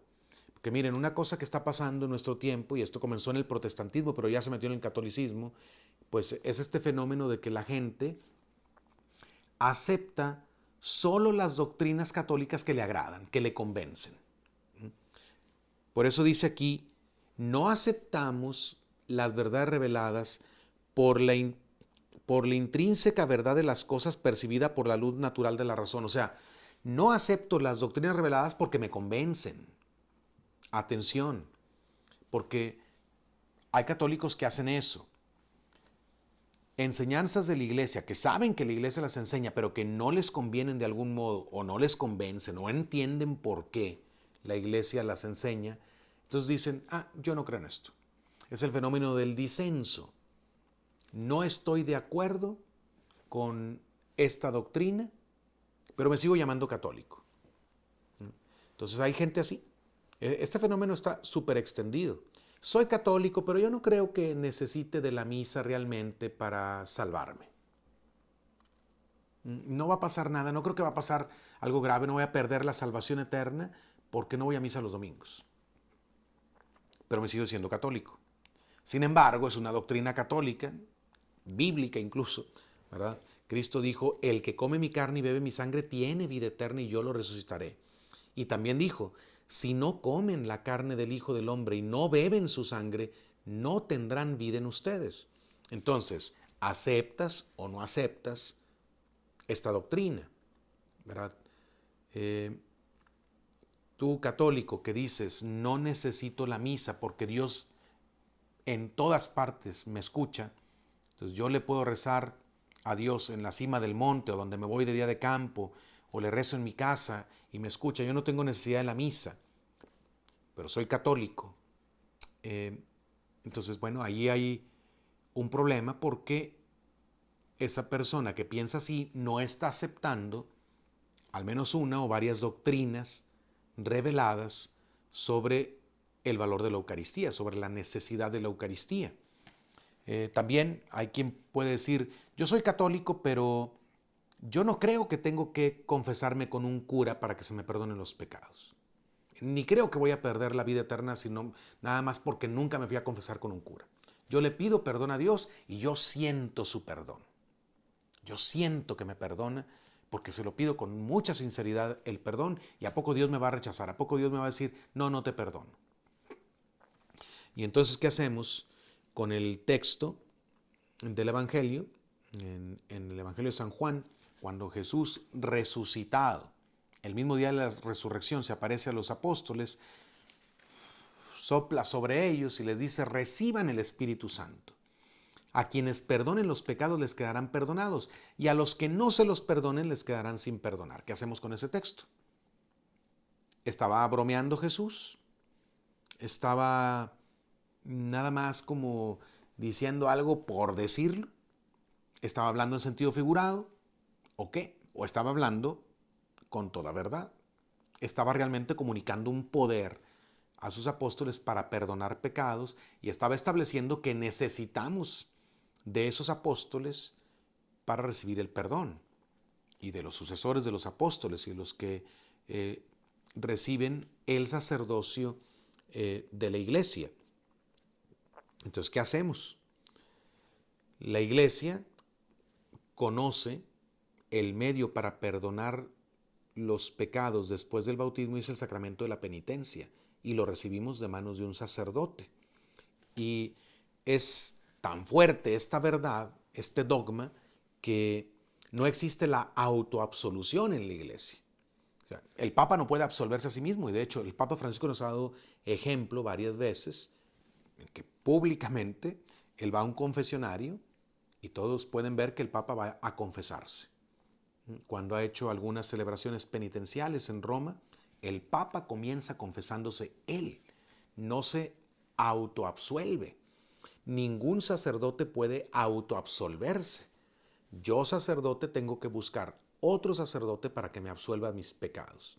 Porque miren, una cosa que está pasando en nuestro tiempo, y esto comenzó en el protestantismo, pero ya se metió en el catolicismo, pues es este fenómeno de que la gente acepta solo las doctrinas católicas que le agradan, que le convencen. Por eso dice aquí, no aceptamos las verdades reveladas por la intrínseca verdad de las cosas percibida por la luz natural de la razón. O sea, no acepto las doctrinas reveladas porque me convencen. Atención, porque hay católicos que hacen eso. enseñanzas de la iglesia, que saben que la iglesia las enseña, pero que no les convienen de algún modo, o no les convencen, o entienden por qué la iglesia las enseña, entonces dicen, yo no creo en esto. Es el fenómeno del disenso. No estoy de acuerdo con esta doctrina, pero me sigo llamando católico. Entonces hay gente así. Este fenómeno está súper extendido. Soy católico, pero yo no creo que necesite de la misa realmente para salvarme. No va a pasar nada, no creo que va a pasar algo grave, no voy a perder la salvación eterna porque no voy a misa los domingos. Pero me sigo siendo católico. Sin embargo, es una doctrina católica, bíblica incluso, ¿verdad? Cristo dijo, el que come mi carne y bebe mi sangre tiene vida eterna y yo lo resucitaré. Y también dijo, si no comen la carne del Hijo del Hombre y no beben su sangre, no tendrán vida en ustedes. Entonces, ¿aceptas o no aceptas esta doctrina? ¿Verdad? Tú, católico, que dices, no necesito la misa porque Dios en todas partes me escucha, entonces yo le puedo rezar a Dios en la cima del monte o donde me voy de día de campo, o le rezo en mi casa y me escucha, yo no tengo necesidad de la misa, pero soy católico. Entonces, bueno, ahí hay un problema porque esa persona que piensa así no está aceptando al menos una o varias doctrinas reveladas sobre el valor de la Eucaristía, sobre la necesidad de la Eucaristía. También hay quien puede decir, yo soy católico, pero yo no creo que tengo que confesarme con un cura para que se me perdonen los pecados. Ni creo que voy a perder la vida eterna, sino nada más porque nunca me fui a confesar con un cura. Yo le pido perdón a Dios y yo siento su perdón. Yo siento que me perdona porque se lo pido con mucha sinceridad el perdón, y ¿a poco Dios me va a rechazar? ¿A poco Dios me va a decir, no, no te perdono? Y entonces, ¿qué hacemos con el texto del Evangelio? En el Evangelio de San Juan, cuando Jesús resucitado, el mismo día de la resurrección, se aparece a los apóstoles, sopla sobre ellos y les dice, reciban el Espíritu Santo. A quienes perdonen los pecados les quedarán perdonados, y a los que no se los perdonen les quedarán sin perdonar. ¿Qué hacemos con ese texto? ¿Estaba bromeando Jesús? ¿Estaba nada más como diciendo algo por decirlo? ¿Estaba hablando en sentido figurado? ¿O qué? ¿O estaba hablando con toda verdad? ¿Estaba realmente comunicando un poder a sus apóstoles para perdonar pecados y estaba estableciendo que necesitamos de esos apóstoles para recibir el perdón, y de los sucesores de los apóstoles y de los que reciben el sacerdocio de la iglesia? Entonces, ¿qué hacemos? La iglesia conoce el medio para perdonar los pecados después del bautismo, y es el sacramento de la penitencia, y lo recibimos de manos de un sacerdote. Y es tan fuerte esta verdad, este dogma, que no existe la autoabsolución en la iglesia. O sea, el Papa no puede absolverse a sí mismo, y de hecho el Papa Francisco nos ha dado ejemplo varias veces en que públicamente él va a un confesionario y todos pueden ver que el Papa va a confesarse. Cuando ha hecho algunas celebraciones penitenciales en Roma, el Papa comienza confesándose él, no se autoabsuelve. Ningún sacerdote puede autoabsolverse. Yo, sacerdote, tengo que buscar otro sacerdote para que me absuelva mis pecados.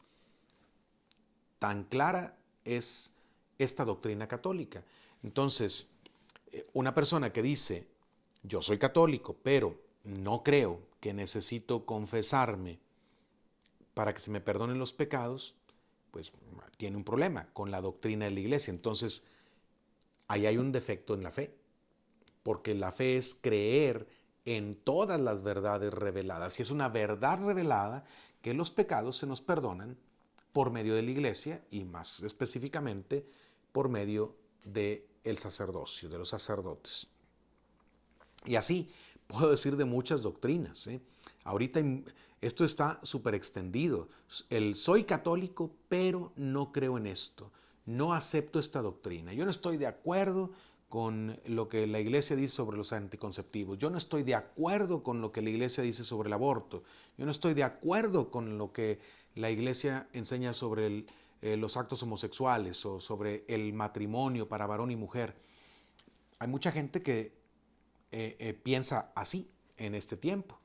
Tan clara es esta doctrina católica. Entonces, una persona que dice, yo soy católico, pero no creo que necesito confesarme para que se me perdonen los pecados, pues tiene un problema con la doctrina de la iglesia. Entonces, ahí hay un defecto en la fe, porque la fe es creer en todas las verdades reveladas. Y es una verdad revelada que los pecados se nos perdonan por medio de la iglesia, y más específicamente por medio del sacerdocio, de los sacerdotes. Y así puedo decir de muchas doctrinas. Ahorita esto está súper extendido. Soy católico, pero no creo en esto. No acepto esta doctrina. Yo no estoy de acuerdo con lo que la Iglesia dice sobre los anticonceptivos. Yo no estoy de acuerdo con lo que la Iglesia dice sobre el aborto. Yo no estoy de acuerdo con lo que la Iglesia enseña sobre los actos homosexuales o sobre el matrimonio para varón y mujer. Hay mucha gente que piensa así en este tiempo.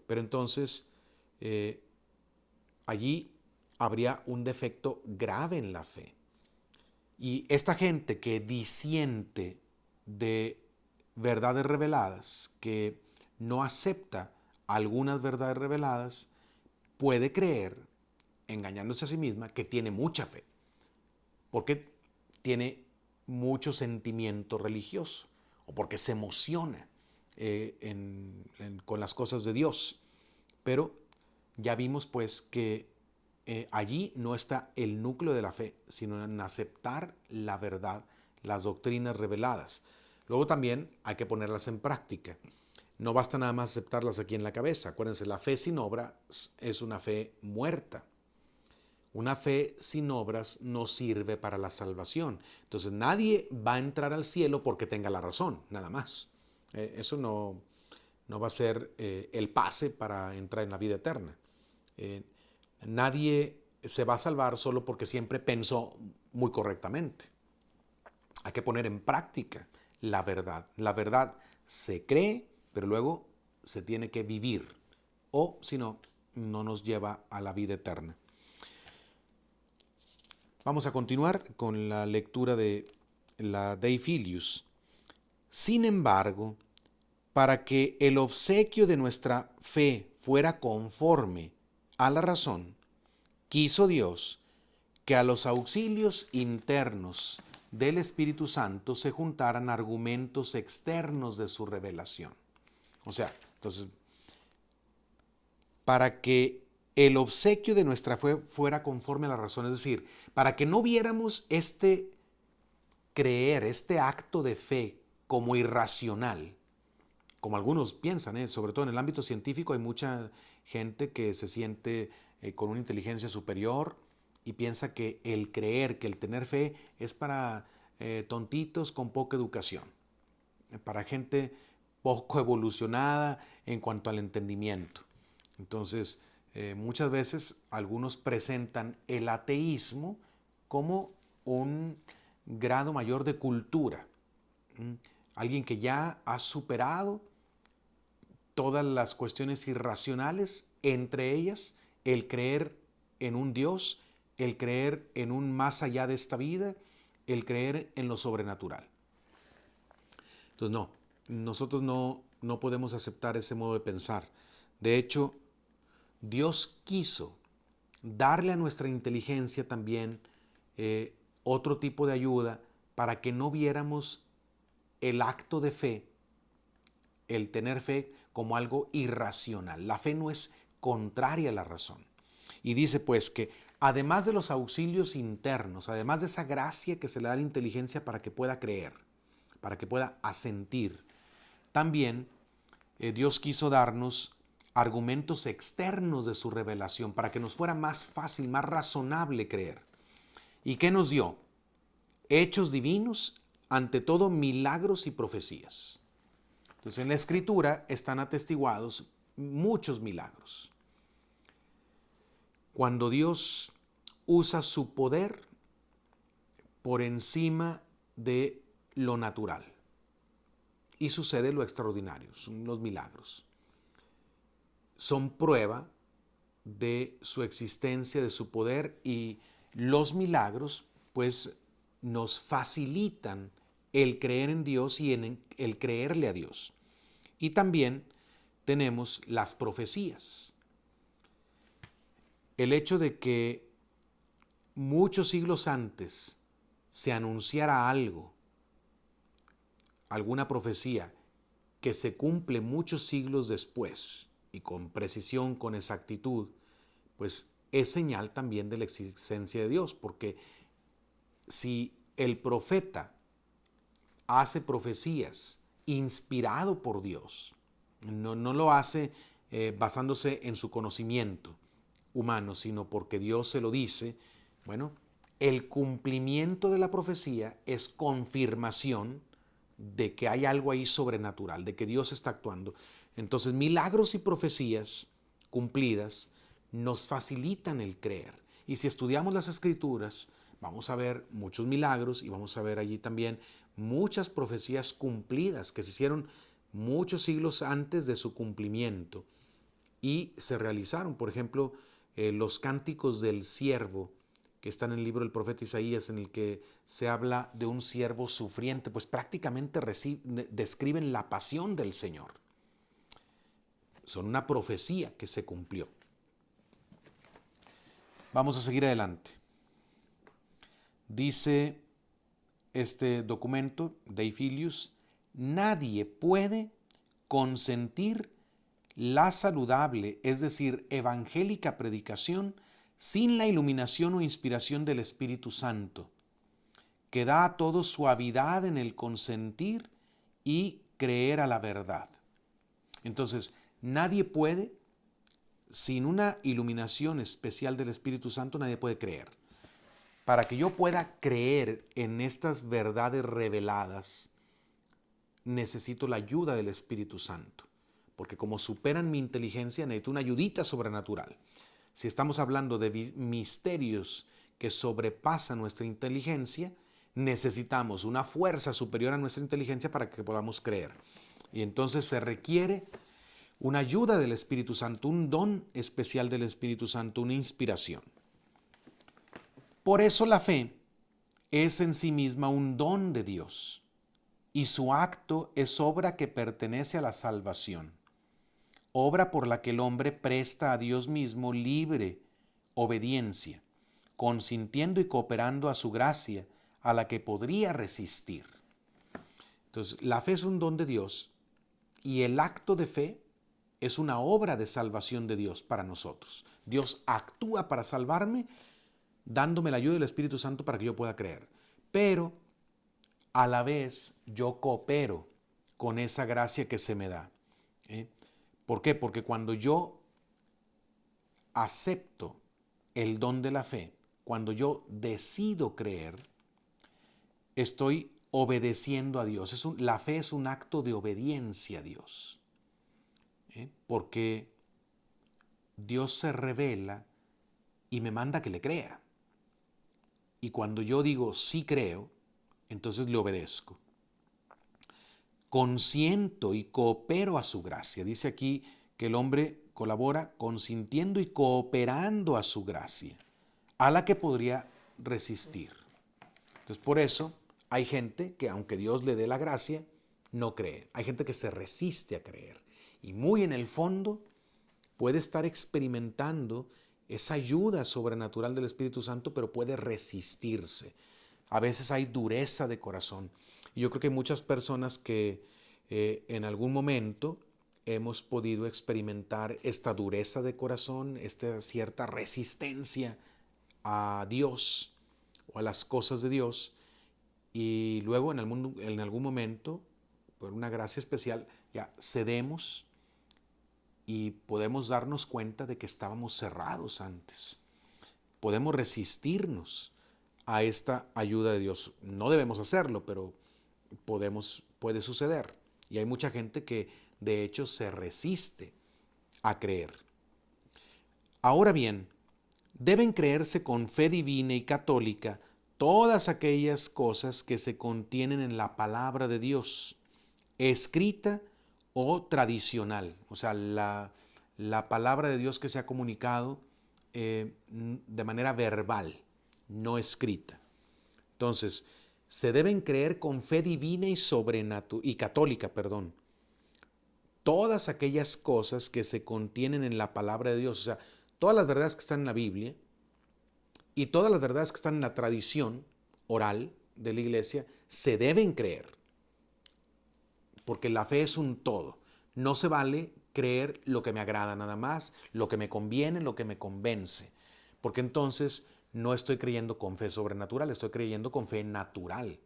Pero entonces allí habría un defecto grave en la fe. Y esta gente que disiente de verdades reveladas, que no acepta algunas verdades reveladas, puede creer, engañándose a sí misma, que tiene mucha fe, porque tiene mucho sentimiento religioso o porque se emociona con las cosas de Dios. Pero ya vimos pues que allí no está el núcleo de la fe, sino en aceptar la verdad, las doctrinas reveladas. Luego también hay que ponerlas en práctica. No basta nada más aceptarlas aquí en la cabeza. Acuérdense, la fe sin obras es una fe muerta. Una fe sin obras no sirve para la salvación. Entonces nadie va a entrar al cielo porque tenga la razón, nada más. Eso no va a ser el pase para entrar en la vida eterna. Nadie se va a salvar solo porque siempre pensó muy correctamente. Hay que poner en práctica la verdad. La verdad se cree, pero luego se tiene que vivir. O si no, no nos lleva a la vida eterna. Vamos a continuar con la lectura de la Dei Filius. Sin embargo, para que el obsequio de nuestra fe fuera conforme a la razón, quiso Dios que a los auxilios internos del Espíritu Santo se juntaran argumentos externos de su revelación. O sea, entonces, para que el obsequio de nuestra fe fuera conforme a la razón, es decir, para que no viéramos este creer, este acto de fe como irracional, como algunos piensan, sobre todo en el ámbito científico hay mucha gente que se siente con una inteligencia superior y piensa que el creer, que el tener fe es para tontitos con poca educación, para gente poco evolucionada en cuanto al entendimiento. Entonces, muchas veces algunos presentan el ateísmo como un grado mayor de cultura. Alguien que ya ha superado todas las cuestiones irracionales, entre ellas el creer en un Dios, el creer en un más allá de esta vida, el creer en lo sobrenatural. Entonces no, nosotros no podemos aceptar ese modo de pensar. De hecho, Dios quiso darle a nuestra inteligencia también otro tipo de ayuda para que no viéramos el acto de fe, el tener fe, como algo irracional. La fe no es contraria a la razón. Y dice pues que además de los auxilios internos, además de esa gracia que se le da a la inteligencia para que pueda creer, para que pueda asentir, también Dios quiso darnos argumentos externos de su revelación para que nos fuera más fácil, más razonable creer. ¿Y qué nos dio? Hechos divinos, ante todo milagros y profecías. Entonces en la Escritura están atestiguados muchos milagros. Cuando Dios usa su poder por encima de lo natural y sucede lo extraordinario, son los milagros. Son prueba de su existencia, de su poder, y los milagros pues nos facilitan el creer en Dios y en el creerle a Dios. Y también tenemos las profecías. El hecho de que muchos siglos antes se anunciara algo, alguna profecía, que se cumple muchos siglos después y con precisión, con exactitud, pues es señal también de la existencia de Dios, porque si el profeta hace profecías inspirado por Dios, no lo hace basándose en su conocimiento humano, sino porque Dios se lo dice, bueno, el cumplimiento de la profecía es confirmación de que hay algo ahí sobrenatural, de que Dios está actuando. Entonces, milagros y profecías cumplidas nos facilitan el creer. Y si estudiamos las Escrituras, vamos a ver muchos milagros y vamos a ver allí también muchas profecías cumplidas que se hicieron muchos siglos antes de su cumplimiento y se realizaron. Por ejemplo, los cánticos del siervo que están en el libro del profeta Isaías, en el que se habla de un siervo sufriente, pues prácticamente describen la pasión del Señor. Son una profecía que se cumplió. Vamos a seguir adelante. Dice este documento, Dei Filius, nadie puede consentir la saludable, es decir, evangélica predicación, sin la iluminación o inspiración del Espíritu Santo, que da a todos suavidad en el consentir y creer a la verdad. Entonces, nadie puede, sin una iluminación especial del Espíritu Santo, nadie puede creer. Para que yo pueda creer en estas verdades reveladas, necesito la ayuda del Espíritu Santo, porque como superan mi inteligencia, necesito una ayudita sobrenatural. Si estamos hablando de misterios que sobrepasan nuestra inteligencia, necesitamos una fuerza superior a nuestra inteligencia para que podamos creer. Y entonces se requiere una ayuda del Espíritu Santo, un don especial del Espíritu Santo, una inspiración. Por eso la fe es en sí misma un don de Dios y su acto es obra que pertenece a la salvación, obra por la que el hombre presta a Dios mismo libre obediencia, consintiendo y cooperando a su gracia, a la que podría resistir. Entonces, la fe es un don de Dios y el acto de fe es una obra de salvación de Dios para nosotros. Dios actúa para salvarme, dándome la ayuda del Espíritu Santo para que yo pueda creer. Pero a la vez yo coopero con esa gracia que se me da. ¿Por qué? Porque cuando yo acepto el don de la fe, cuando yo decido creer, estoy obedeciendo a Dios. La fe es un acto de obediencia a Dios. Porque Dios se revela y me manda que le crea. Y cuando yo digo sí creo, entonces le obedezco. Consiento y coopero a su gracia. Dice aquí que el hombre colabora consintiendo y cooperando a su gracia, a la que podría resistir. Entonces, por eso hay gente que, aunque Dios le dé la gracia, no cree. Hay gente que se resiste a creer. Y muy en el fondo puede estar experimentando esa ayuda sobrenatural del Espíritu Santo, pero puede resistirse. A veces hay dureza de corazón. Y yo creo que hay muchas personas que en algún momento hemos podido experimentar esta dureza de corazón, esta cierta resistencia a Dios o a las cosas de Dios. Y luego en algún momento, por una gracia especial, ya cedemos y podemos darnos cuenta de que estábamos cerrados antes. Podemos resistirnos a esta ayuda de Dios. No debemos hacerlo, pero puede suceder. Y hay mucha gente que de hecho se resiste a creer. Ahora bien, deben creerse con fe divina y católica todas aquellas cosas que se contienen en la palabra de Dios, escrita o tradicional. O sea, la palabra de Dios que se ha comunicado de manera verbal, no escrita. Entonces, se deben creer con fe divina y católica, todas aquellas cosas que se contienen en la palabra de Dios. O sea, todas las verdades que están en la Biblia y todas las verdades que están en la tradición oral de la iglesia se deben creer. Porque la fe es un todo. No se vale creer lo que me agrada nada más, lo que me conviene, lo que me convence. Porque entonces no estoy creyendo con fe sobrenatural, estoy creyendo con fe natural.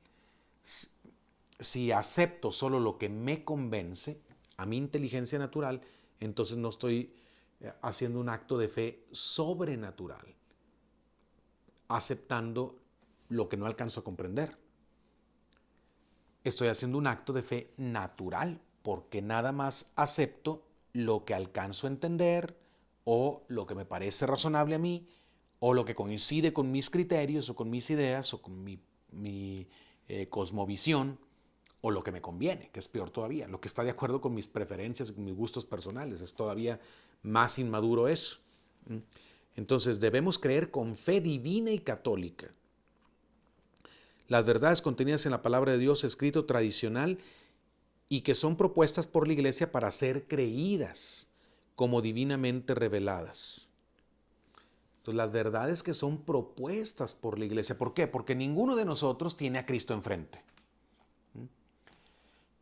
Si acepto solo lo que me convence a mi inteligencia natural, entonces no estoy haciendo un acto de fe sobrenatural, aceptando lo que no alcanzo a comprender. estoy haciendo un acto de fe natural, porque nada más acepto lo que alcanzo a entender o lo que me parece razonable a mí o lo que coincide con mis criterios o con mis ideas o con mi cosmovisión o lo que me conviene, que es peor todavía, lo que está de acuerdo con mis preferencias y con mis gustos personales. Es todavía más inmaduro eso. Entonces debemos creer con fe divina y católica las verdades contenidas en la palabra de Dios, escrito tradicional, y que son propuestas por la Iglesia para ser creídas como divinamente reveladas. Entonces, las verdades que son propuestas por la Iglesia. ¿Por qué? Porque ninguno de nosotros tiene a Cristo enfrente.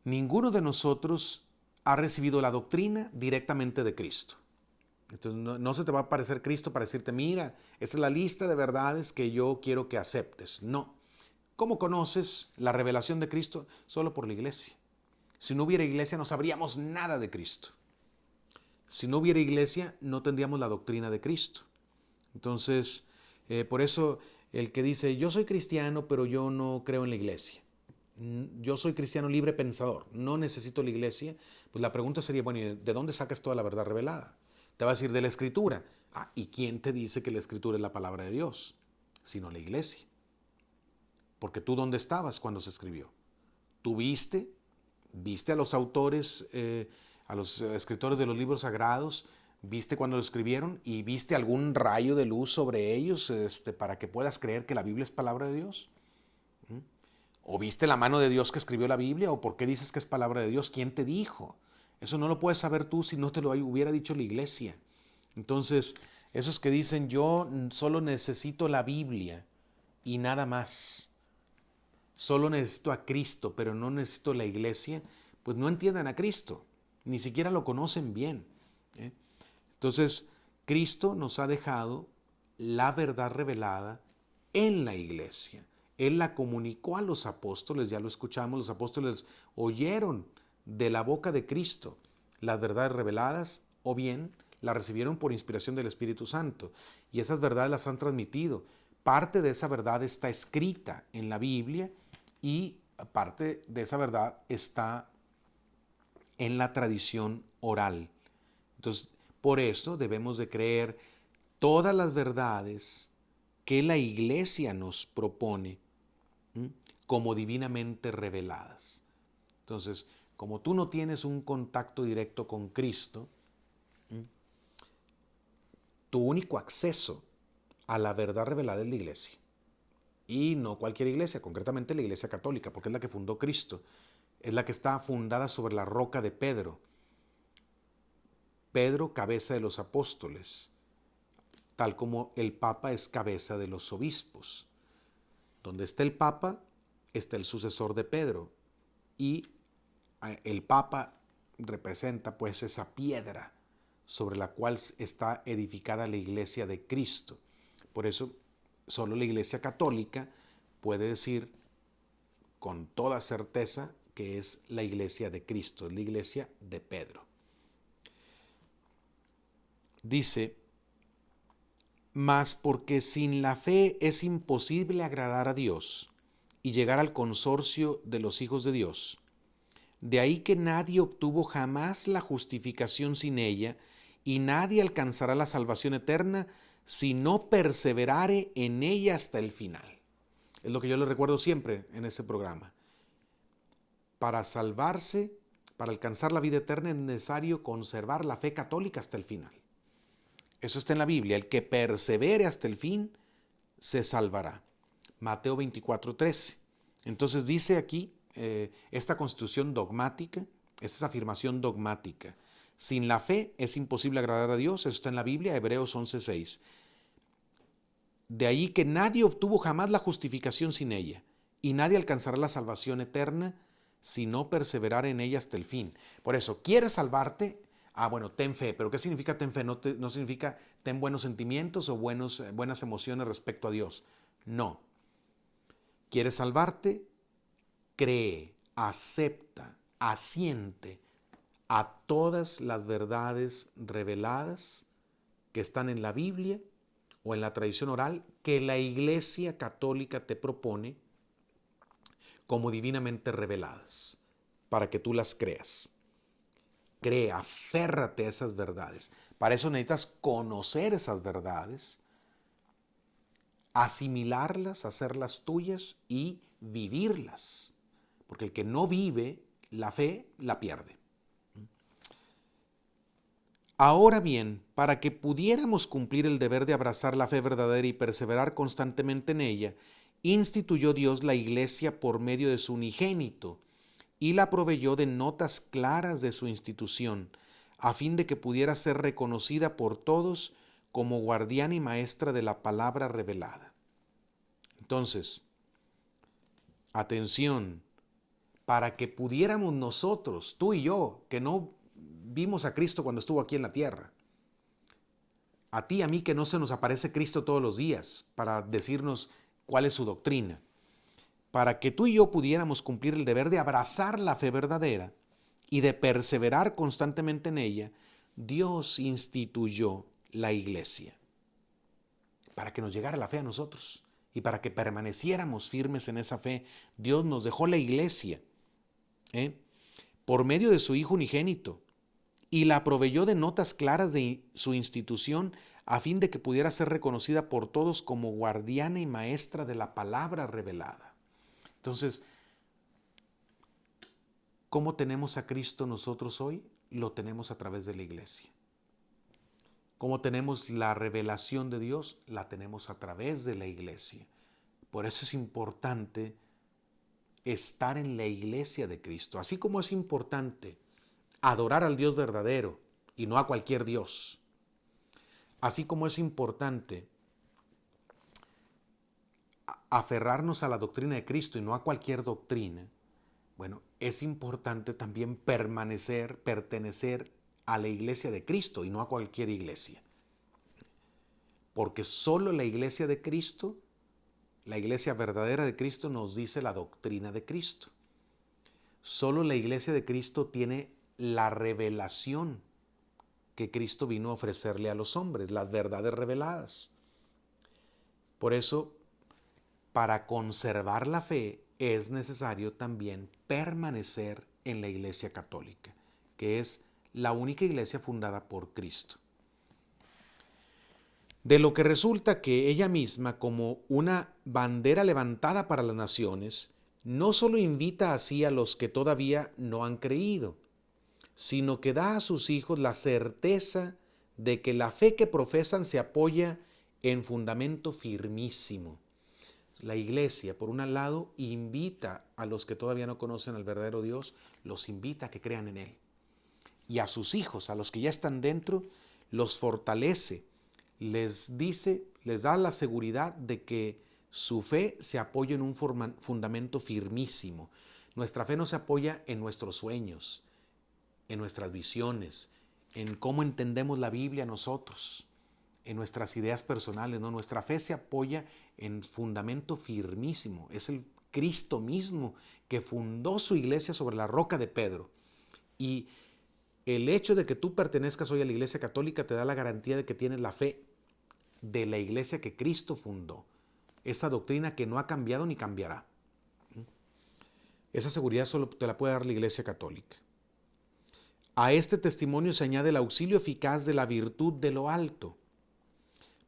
Ninguno de nosotros ha recibido la doctrina directamente de Cristo. Entonces, no se te va a aparecer Cristo para decirte, mira, esa es la lista de verdades que yo quiero que aceptes. No. ¿Cómo conoces la revelación de Cristo? Solo por la Iglesia. Si no hubiera iglesia, no sabríamos nada de Cristo. Si no hubiera iglesia, no tendríamos la doctrina de Cristo. Entonces, por eso el que dice, yo soy cristiano, pero yo no creo en la iglesia. Yo soy cristiano libre pensador, no necesito la iglesia. Pues la pregunta sería, bueno, ¿de dónde sacas toda la verdad revelada? Te va a decir de la Escritura. ¿Y quién te dice que la Escritura es la palabra de Dios? Sino la iglesia. Porque tú, ¿dónde estabas cuando se escribió? ¿Tú viste a los autores, a los escritores de los libros sagrados? ¿Viste cuando lo escribieron? ¿Y viste algún rayo de luz sobre ellos para que puedas creer que la Biblia es palabra de Dios? ¿O viste la mano de Dios que escribió la Biblia? ¿O por qué dices que es palabra de Dios? ¿Quién te dijo? Eso no lo puedes saber tú si no te lo hubiera dicho la iglesia. Entonces, esos que dicen yo solo necesito la Biblia y nada más, solo necesito a Cristo, pero no necesito la iglesia, pues no entiendan a Cristo, ni siquiera lo conocen bien. Entonces, Cristo nos ha dejado la verdad revelada en la iglesia. Él la comunicó a los apóstoles, ya lo escuchamos, los apóstoles oyeron de la boca de Cristo las verdades reveladas o bien las recibieron por inspiración del Espíritu Santo y esas verdades las han transmitido. Parte de esa verdad está escrita en la Biblia y parte de esa verdad está en la tradición oral. Entonces, por eso debemos de creer todas las verdades que la iglesia nos propone como divinamente reveladas. Entonces, como tú no tienes un contacto directo con Cristo, tu único acceso a la verdad revelada es la iglesia. Y no cualquier iglesia, concretamente la Iglesia Católica, porque es la que fundó Cristo. Es la que está fundada sobre la roca de Pedro. Pedro, cabeza de los apóstoles, tal como el Papa es cabeza de los obispos. Donde está el Papa, está el sucesor de Pedro. Y el Papa representa pues esa piedra sobre la cual está edificada la Iglesia de Cristo. Por eso solo la Iglesia Católica puede decir con toda certeza que es la Iglesia de Cristo, es la Iglesia de Pedro. Dice, mas porque sin la fe es imposible agradar a Dios y llegar al consorcio de los hijos de Dios. De ahí que nadie obtuvo jamás la justificación sin ella y nadie alcanzará la salvación eterna si no perseverare en ella hasta el final. Es lo que yo les recuerdo siempre en este programa. Para salvarse, para alcanzar la vida eterna es necesario conservar la fe católica hasta el final. Eso está en la Biblia. El que persevere hasta el fin se salvará. Mateo 24:13. Entonces dice aquí esta constitución dogmática, esta afirmación dogmática. Sin la fe es imposible agradar a Dios. Eso está en la Biblia, Hebreos 11:6. De ahí que nadie obtuvo jamás la justificación sin ella, y nadie alcanzará la salvación eterna si no perseverar en ella hasta el fin. Por eso, ¿quieres salvarte? Bueno, ten fe. ¿Pero qué significa ten fe? No significa ten buenos sentimientos o buenas emociones respecto a Dios. No. ¿Quieres salvarte? Cree, acepta, asiente a todas las verdades reveladas que están en la Biblia o en la tradición oral que la Iglesia Católica te propone como divinamente reveladas, para que tú las creas. Crea, aférrate a esas verdades. Para eso necesitas conocer esas verdades, asimilarlas, hacerlas tuyas y vivirlas. Porque el que no vive la fe, la pierde. Ahora bien, para que pudiéramos cumplir el deber de abrazar la fe verdadera y perseverar constantemente en ella, instituyó Dios la Iglesia por medio de su unigénito y la proveyó de notas claras de su institución, a fin de que pudiera ser reconocida por todos como guardiana y maestra de la palabra revelada. Entonces, atención, para que pudiéramos nosotros, tú y yo, que no vimos a Cristo cuando estuvo aquí en la tierra, a ti y a mí que no se nos aparece Cristo todos los días para decirnos cuál es su doctrina, para que tú y yo pudiéramos cumplir el deber de abrazar la fe verdadera y de perseverar constantemente en ella, Dios instituyó la iglesia para que nos llegara la fe a nosotros y para que permaneciéramos firmes en esa fe. Dios nos dejó la iglesia por medio de su Hijo unigénito y la proveyó de notas claras de su institución a fin de que pudiera ser reconocida por todos como guardiana y maestra de la palabra revelada. Entonces, ¿cómo tenemos a Cristo nosotros hoy? Lo tenemos a través de la iglesia. ¿Cómo tenemos la revelación de Dios? La tenemos a través de la iglesia. Por eso es importante estar en la iglesia de Cristo. Así como es importante adorar al Dios verdadero y no a cualquier Dios. Así como es importante aferrarnos a la doctrina de Cristo y no a cualquier doctrina, bueno, es importante también pertenecer a la iglesia de Cristo y no a cualquier iglesia. Porque solo la iglesia de Cristo, la iglesia verdadera de Cristo, nos dice la doctrina de Cristo. Solo la iglesia de Cristo tiene la revelación que Cristo vino a ofrecerle a los hombres, las verdades reveladas. Por eso, para conservar la fe, es necesario también permanecer en la Iglesia Católica, que es la única iglesia fundada por Cristo. De lo que resulta que ella misma, como una bandera levantada para las naciones, no solo invita así a los que todavía no han creído, sino que da a sus hijos la certeza de que la fe que profesan se apoya en fundamento firmísimo. La iglesia, por un lado, invita a los que todavía no conocen al verdadero Dios, los invita a que crean en Él. Y a sus hijos, a los que ya están dentro, los fortalece, les dice, les da la seguridad de que su fe se apoya en un fundamento firmísimo. Nuestra fe no se apoya en nuestros sueños, en nuestras visiones, en cómo entendemos la Biblia nosotros, en nuestras ideas personales, no, nuestra fe se apoya en fundamento firmísimo. Es el Cristo mismo que fundó su iglesia sobre la roca de Pedro. Y el hecho de que tú pertenezcas hoy a la Iglesia Católica te da la garantía de que tienes la fe de la iglesia que Cristo fundó. Esa doctrina que no ha cambiado ni cambiará. Esa seguridad solo te la puede dar la Iglesia Católica. A este testimonio se añade el auxilio eficaz de la virtud de lo alto,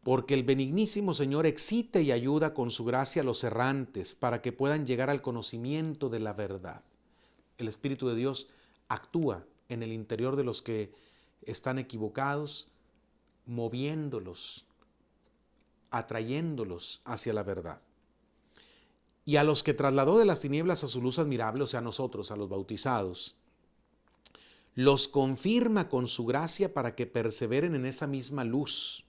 porque el benignísimo Señor excita y ayuda con su gracia a los errantes para que puedan llegar al conocimiento de la verdad. El Espíritu de Dios actúa en el interior de los que están equivocados, moviéndolos, atrayéndolos hacia la verdad. Y a los que trasladó de las tinieblas a su luz admirable, o sea, a nosotros, a los bautizados, los confirma con su gracia para que perseveren en esa misma luz,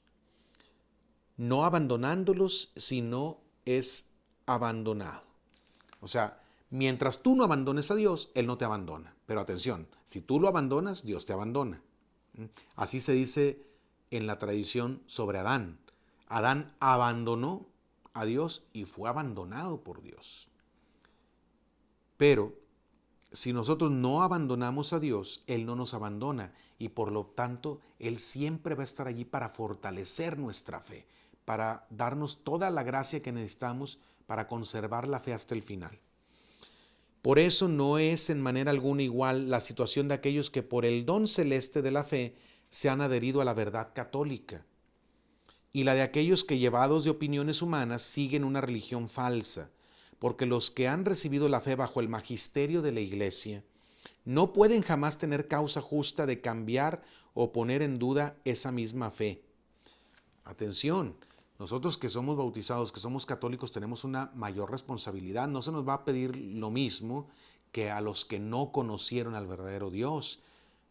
no abandonándolos, sino es abandonado. O sea, mientras tú no abandones a Dios, Él no te abandona. Pero atención, si tú lo abandonas, Dios te abandona. Así se dice en la tradición sobre Adán. Adán abandonó a Dios y fue abandonado por Dios. Pero si nosotros no abandonamos a Dios, Él no nos abandona y por lo tanto Él siempre va a estar allí para fortalecer nuestra fe, para darnos toda la gracia que necesitamos para conservar la fe hasta el final. Por eso no es en manera alguna igual la situación de aquellos que por el don celeste de la fe se han adherido a la verdad católica, y la de aquellos que, llevados de opiniones humanas, siguen una religión falsa, porque los que han recibido la fe bajo el magisterio de la Iglesia no pueden jamás tener causa justa de cambiar o poner en duda esa misma fe. Atención, nosotros que somos bautizados, que somos católicos, tenemos una mayor responsabilidad. No se nos va a pedir lo mismo que a los que no conocieron al verdadero Dios,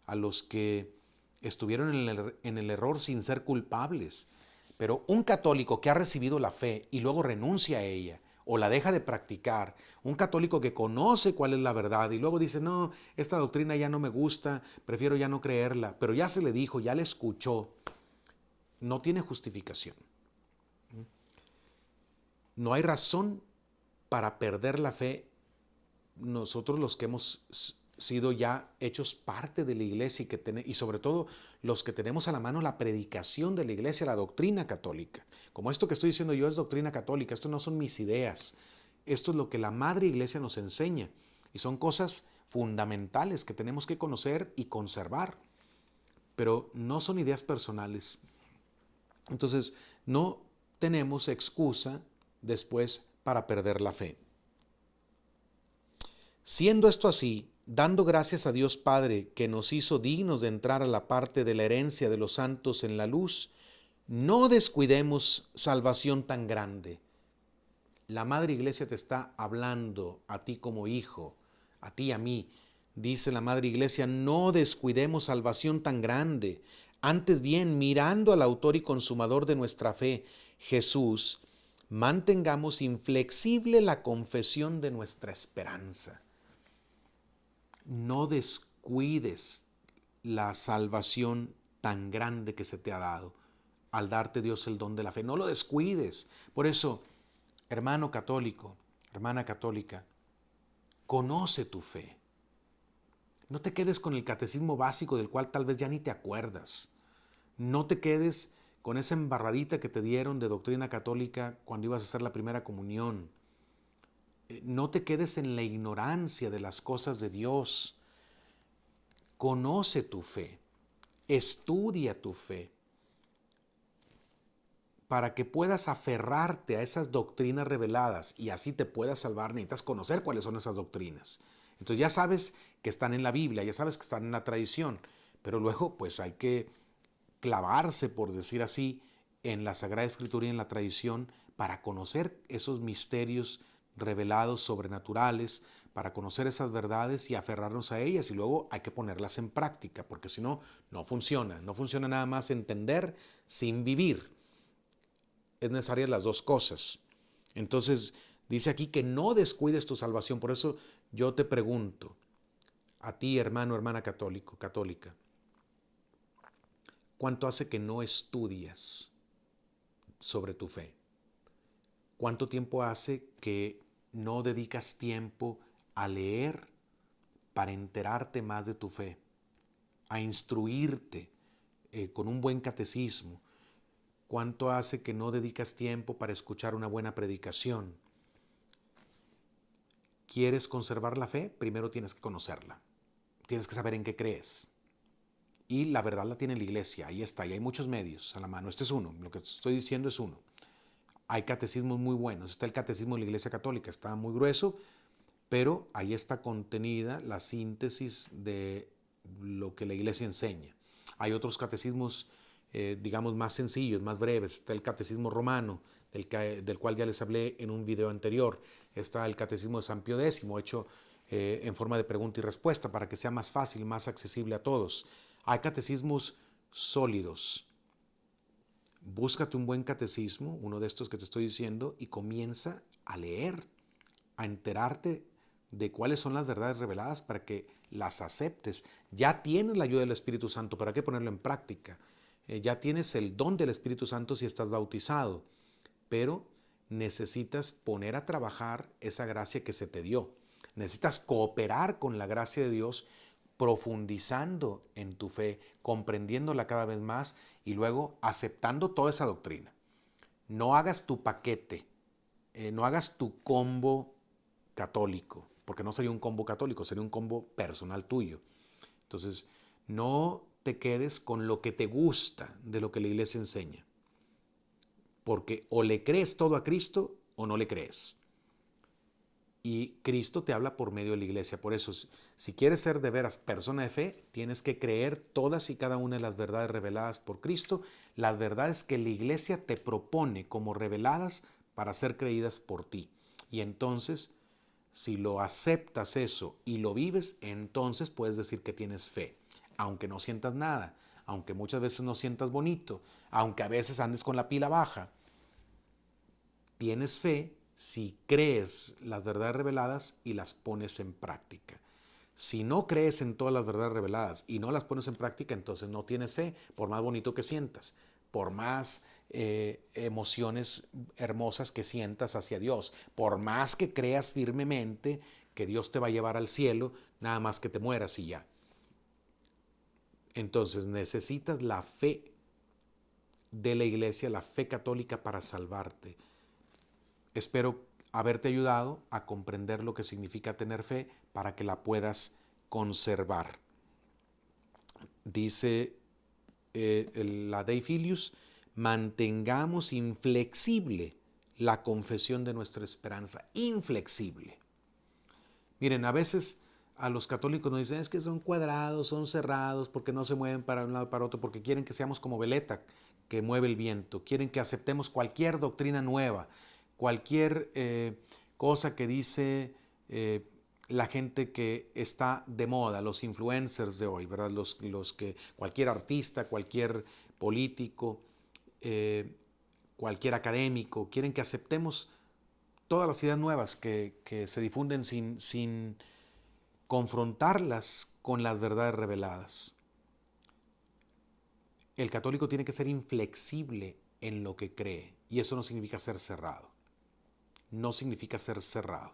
a los que estuvieron en el error sin ser culpables. Pero un católico que ha recibido la fe y luego renuncia a ella o la deja de practicar, un católico que conoce cuál es la verdad y luego dice, no, esta doctrina ya no me gusta, prefiero ya no creerla, pero ya se le dijo, ya le escuchó, no tiene justificación. No hay razón para perder la fe nosotros los que hemos sido ya hechos parte de la iglesia y sobre todo los que tenemos a la mano la predicación de la iglesia, la doctrina católica. Como esto que estoy diciendo yo es doctrina católica, esto no son mis ideas, esto es lo que la madre iglesia nos enseña y son cosas fundamentales que tenemos que conocer y conservar, pero no son ideas personales. Entonces, no tenemos excusa después para perder la fe. Siendo esto así, dando gracias a Dios Padre que nos hizo dignos de entrar a la parte de la herencia de los santos en la luz, no descuidemos salvación tan grande. La Madre Iglesia te está hablando a ti como hijo, a ti y a mí. Dice la Madre Iglesia, no descuidemos salvación tan grande. Antes bien, mirando al autor y consumador de nuestra fe, Jesús, mantengamos inflexible la confesión de nuestra esperanza. No descuides la salvación tan grande que se te ha dado al darte Dios el don de la fe. No lo descuides. Por eso, hermano católico, hermana católica, conoce tu fe. No te quedes con el catecismo básico del cual tal vez ya ni te acuerdas. No te quedes con esa embarradita que te dieron de doctrina católica cuando ibas a hacer la primera comunión. No te quedes en la ignorancia de las cosas de Dios. Conoce tu fe, estudia tu fe, para que puedas aferrarte a esas doctrinas reveladas y así te puedas salvar. Necesitas conocer cuáles son esas doctrinas. Entonces ya sabes que están en la Biblia, ya sabes que están en la tradición, pero luego pues hay que clavarse, por decir así, en la Sagrada Escritura y en la tradición para conocer esos misterios revelados, sobrenaturales, para conocer esas verdades y aferrarnos a ellas, y luego hay que ponerlas en práctica, porque si no, no funciona. No funciona nada más entender sin vivir. Es necesaria las dos cosas. Entonces, dice aquí que no descuides tu salvación. Por eso yo te pregunto, a ti, hermano, hermana católico, católica, ¿cuánto hace que no estudias sobre tu fe? ¿Cuánto tiempo hace que no dedicas tiempo a leer para enterarte más de tu fe, a instruirte con un buen catecismo? ¿Cuánto hace que no dedicas tiempo para escuchar una buena predicación? ¿Quieres conservar la fe? Primero tienes que conocerla. Tienes que saber en qué crees. Y la verdad la tiene la iglesia, ahí está, y hay muchos medios a la mano. Este es uno, lo que estoy diciendo es uno. Hay catecismos muy buenos. Está el catecismo de la Iglesia Católica, está muy grueso, pero ahí está contenida la síntesis de lo que la Iglesia enseña. Hay otros catecismos, digamos, más sencillos, más breves. Está el catecismo romano, del cual ya les hablé en un video anterior. Está el catecismo de San Pío X, hecho en forma de pregunta y respuesta, para que sea más fácil, más accesible a todos. Hay catecismos sólidos. Búscate un buen catecismo, uno de estos que te estoy diciendo, y comienza a leer, a enterarte de cuáles son las verdades reveladas para que las aceptes. Ya tienes la ayuda del Espíritu Santo, ¿para qué ponerlo en práctica? Ya tienes el don del Espíritu Santo si estás bautizado, pero necesitas poner a trabajar esa gracia que se te dio. Necesitas cooperar con la gracia de Dios, profundizando en tu fe, comprendiéndola cada vez más y luego aceptando toda esa doctrina. No hagas tu paquete, no hagas tu combo católico, porque no sería un combo católico, sería un combo personal tuyo. Entonces, no te quedes con lo que te gusta de lo que la iglesia enseña, porque o le crees todo a Cristo o no le crees. Y Cristo te habla por medio de la iglesia. Por eso, si quieres ser de veras persona de fe, tienes que creer todas y cada una de las verdades reveladas por Cristo, las verdades que la iglesia te propone como reveladas para ser creídas por ti. Y entonces, si lo aceptas eso y lo vives, entonces puedes decir que tienes fe. Aunque no sientas nada, aunque muchas veces no sientas bonito, aunque a veces andes con la pila baja, tienes fe si crees las verdades reveladas y las pones en práctica. Si no crees en todas las verdades reveladas y no las pones en práctica, entonces no tienes fe, por más bonito que sientas, por más emociones hermosas que sientas hacia Dios, por más que creas firmemente que Dios te va a llevar al cielo, nada más que te mueras y ya. Entonces necesitas la fe de la iglesia, la fe católica para salvarte. Espero haberte ayudado a comprender lo que significa tener fe para que la puedas conservar. Dice la Dei Filius, mantengamos inflexible la confesión de nuestra esperanza. Inflexible. Miren, a veces a los católicos nos dicen es que son cuadrados, son cerrados, porque no se mueven para un lado y para otro, porque quieren que seamos como veleta que mueve el viento, quieren que aceptemos cualquier doctrina nueva, cualquier cosa que dice la gente que está de moda, los influencers de hoy, ¿verdad? Los que, cualquier artista, cualquier político, cualquier académico, quieren que aceptemos todas las ideas nuevas que se difunden sin confrontarlas con las verdades reveladas. El católico tiene que ser inflexible en lo que cree, y eso no significa ser cerrado. No significa ser cerrado.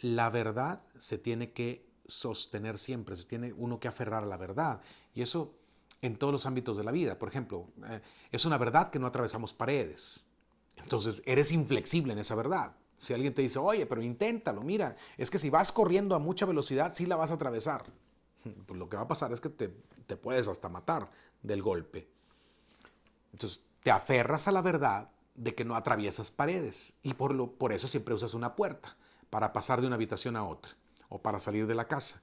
La verdad se tiene que sostener siempre, se tiene uno que aferrar a la verdad, y eso en todos los ámbitos de la vida. Por ejemplo, es una verdad que no atravesamos paredes. Entonces, eres inflexible en esa verdad. Si alguien te dice, oye, pero inténtalo, mira, es que si vas corriendo a mucha velocidad, sí la vas a atravesar. Pues lo que va a pasar es que te puedes hasta matar del golpe. Entonces, te aferras a la verdad de que no atraviesas paredes y por eso siempre usas una puerta para pasar de una habitación a otra o para salir de la casa.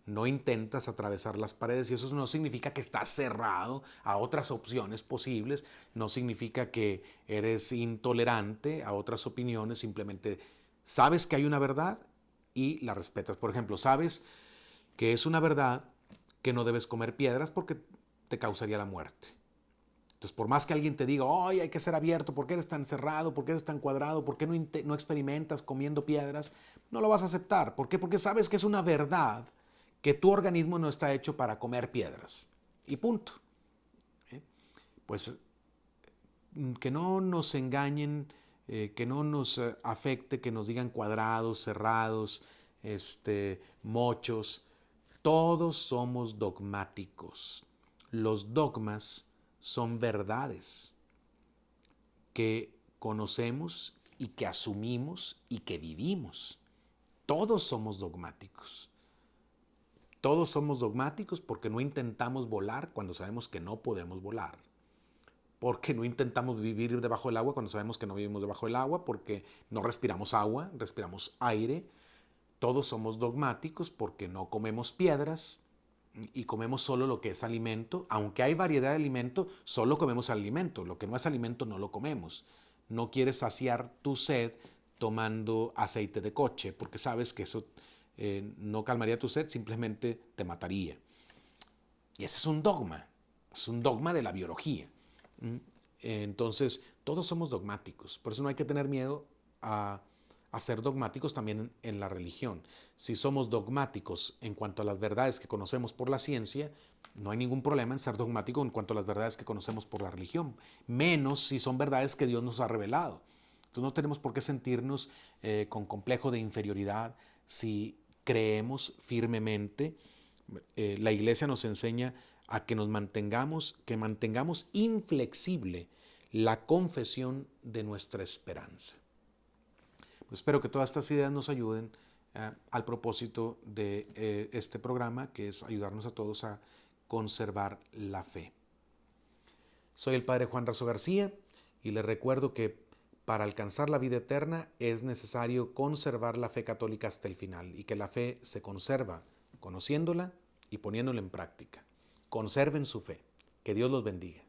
No intentas atravesar las paredes y eso no significa que estás cerrado a otras opciones posibles, no significa que eres intolerante a otras opiniones, simplemente sabes que hay una verdad y la respetas. Por ejemplo, sabes que es una verdad que no debes comer piedras porque te causaría la muerte. Entonces, por más que alguien te diga, oye, hay que ser abierto, ¿por qué eres tan cerrado? ¿Por qué eres tan cuadrado? ¿Por qué no experimentas comiendo piedras? No lo vas a aceptar. ¿Por qué? Porque sabes que es una verdad que tu organismo no está hecho para comer piedras. Y punto. Pues que no nos engañen, que no nos afecte, que nos digan cuadrados, cerrados, mochos. Todos somos dogmáticos. Los dogmas son verdades que conocemos y que asumimos y que vivimos. Todos somos dogmáticos. Todos somos dogmáticos porque no intentamos volar cuando sabemos que no podemos volar. Porque no intentamos vivir debajo del agua cuando sabemos que no vivimos debajo del agua. Porque no respiramos agua, respiramos aire. Todos somos dogmáticos porque no comemos piedras y comemos solo lo que es alimento. Aunque hay variedad de alimento, solo comemos alimento. Lo que no es alimento no lo comemos. No quieres saciar tu sed tomando aceite de coche porque sabes que eso no calmaría tu sed, simplemente te mataría. Y ese es un dogma de la biología. Entonces, todos somos dogmáticos, por eso no hay que tener miedo a ser dogmáticos también en la religión. Si somos dogmáticos en cuanto a las verdades que conocemos por la ciencia, no hay ningún problema en ser dogmático en cuanto a las verdades que conocemos por la religión, menos si son verdades que Dios nos ha revelado. Entonces no tenemos por qué sentirnos con complejo de inferioridad si creemos firmemente. La iglesia nos enseña a que mantengamos inflexible la confesión de nuestra esperanza. Espero que todas estas ideas nos ayuden al propósito de este programa, que es ayudarnos a todos a conservar la fe. Soy el Padre Juan Razo García y les recuerdo que para alcanzar la vida eterna es necesario conservar la fe católica hasta el final, y que la fe se conserva conociéndola y poniéndola en práctica. Conserven su fe. Que Dios los bendiga.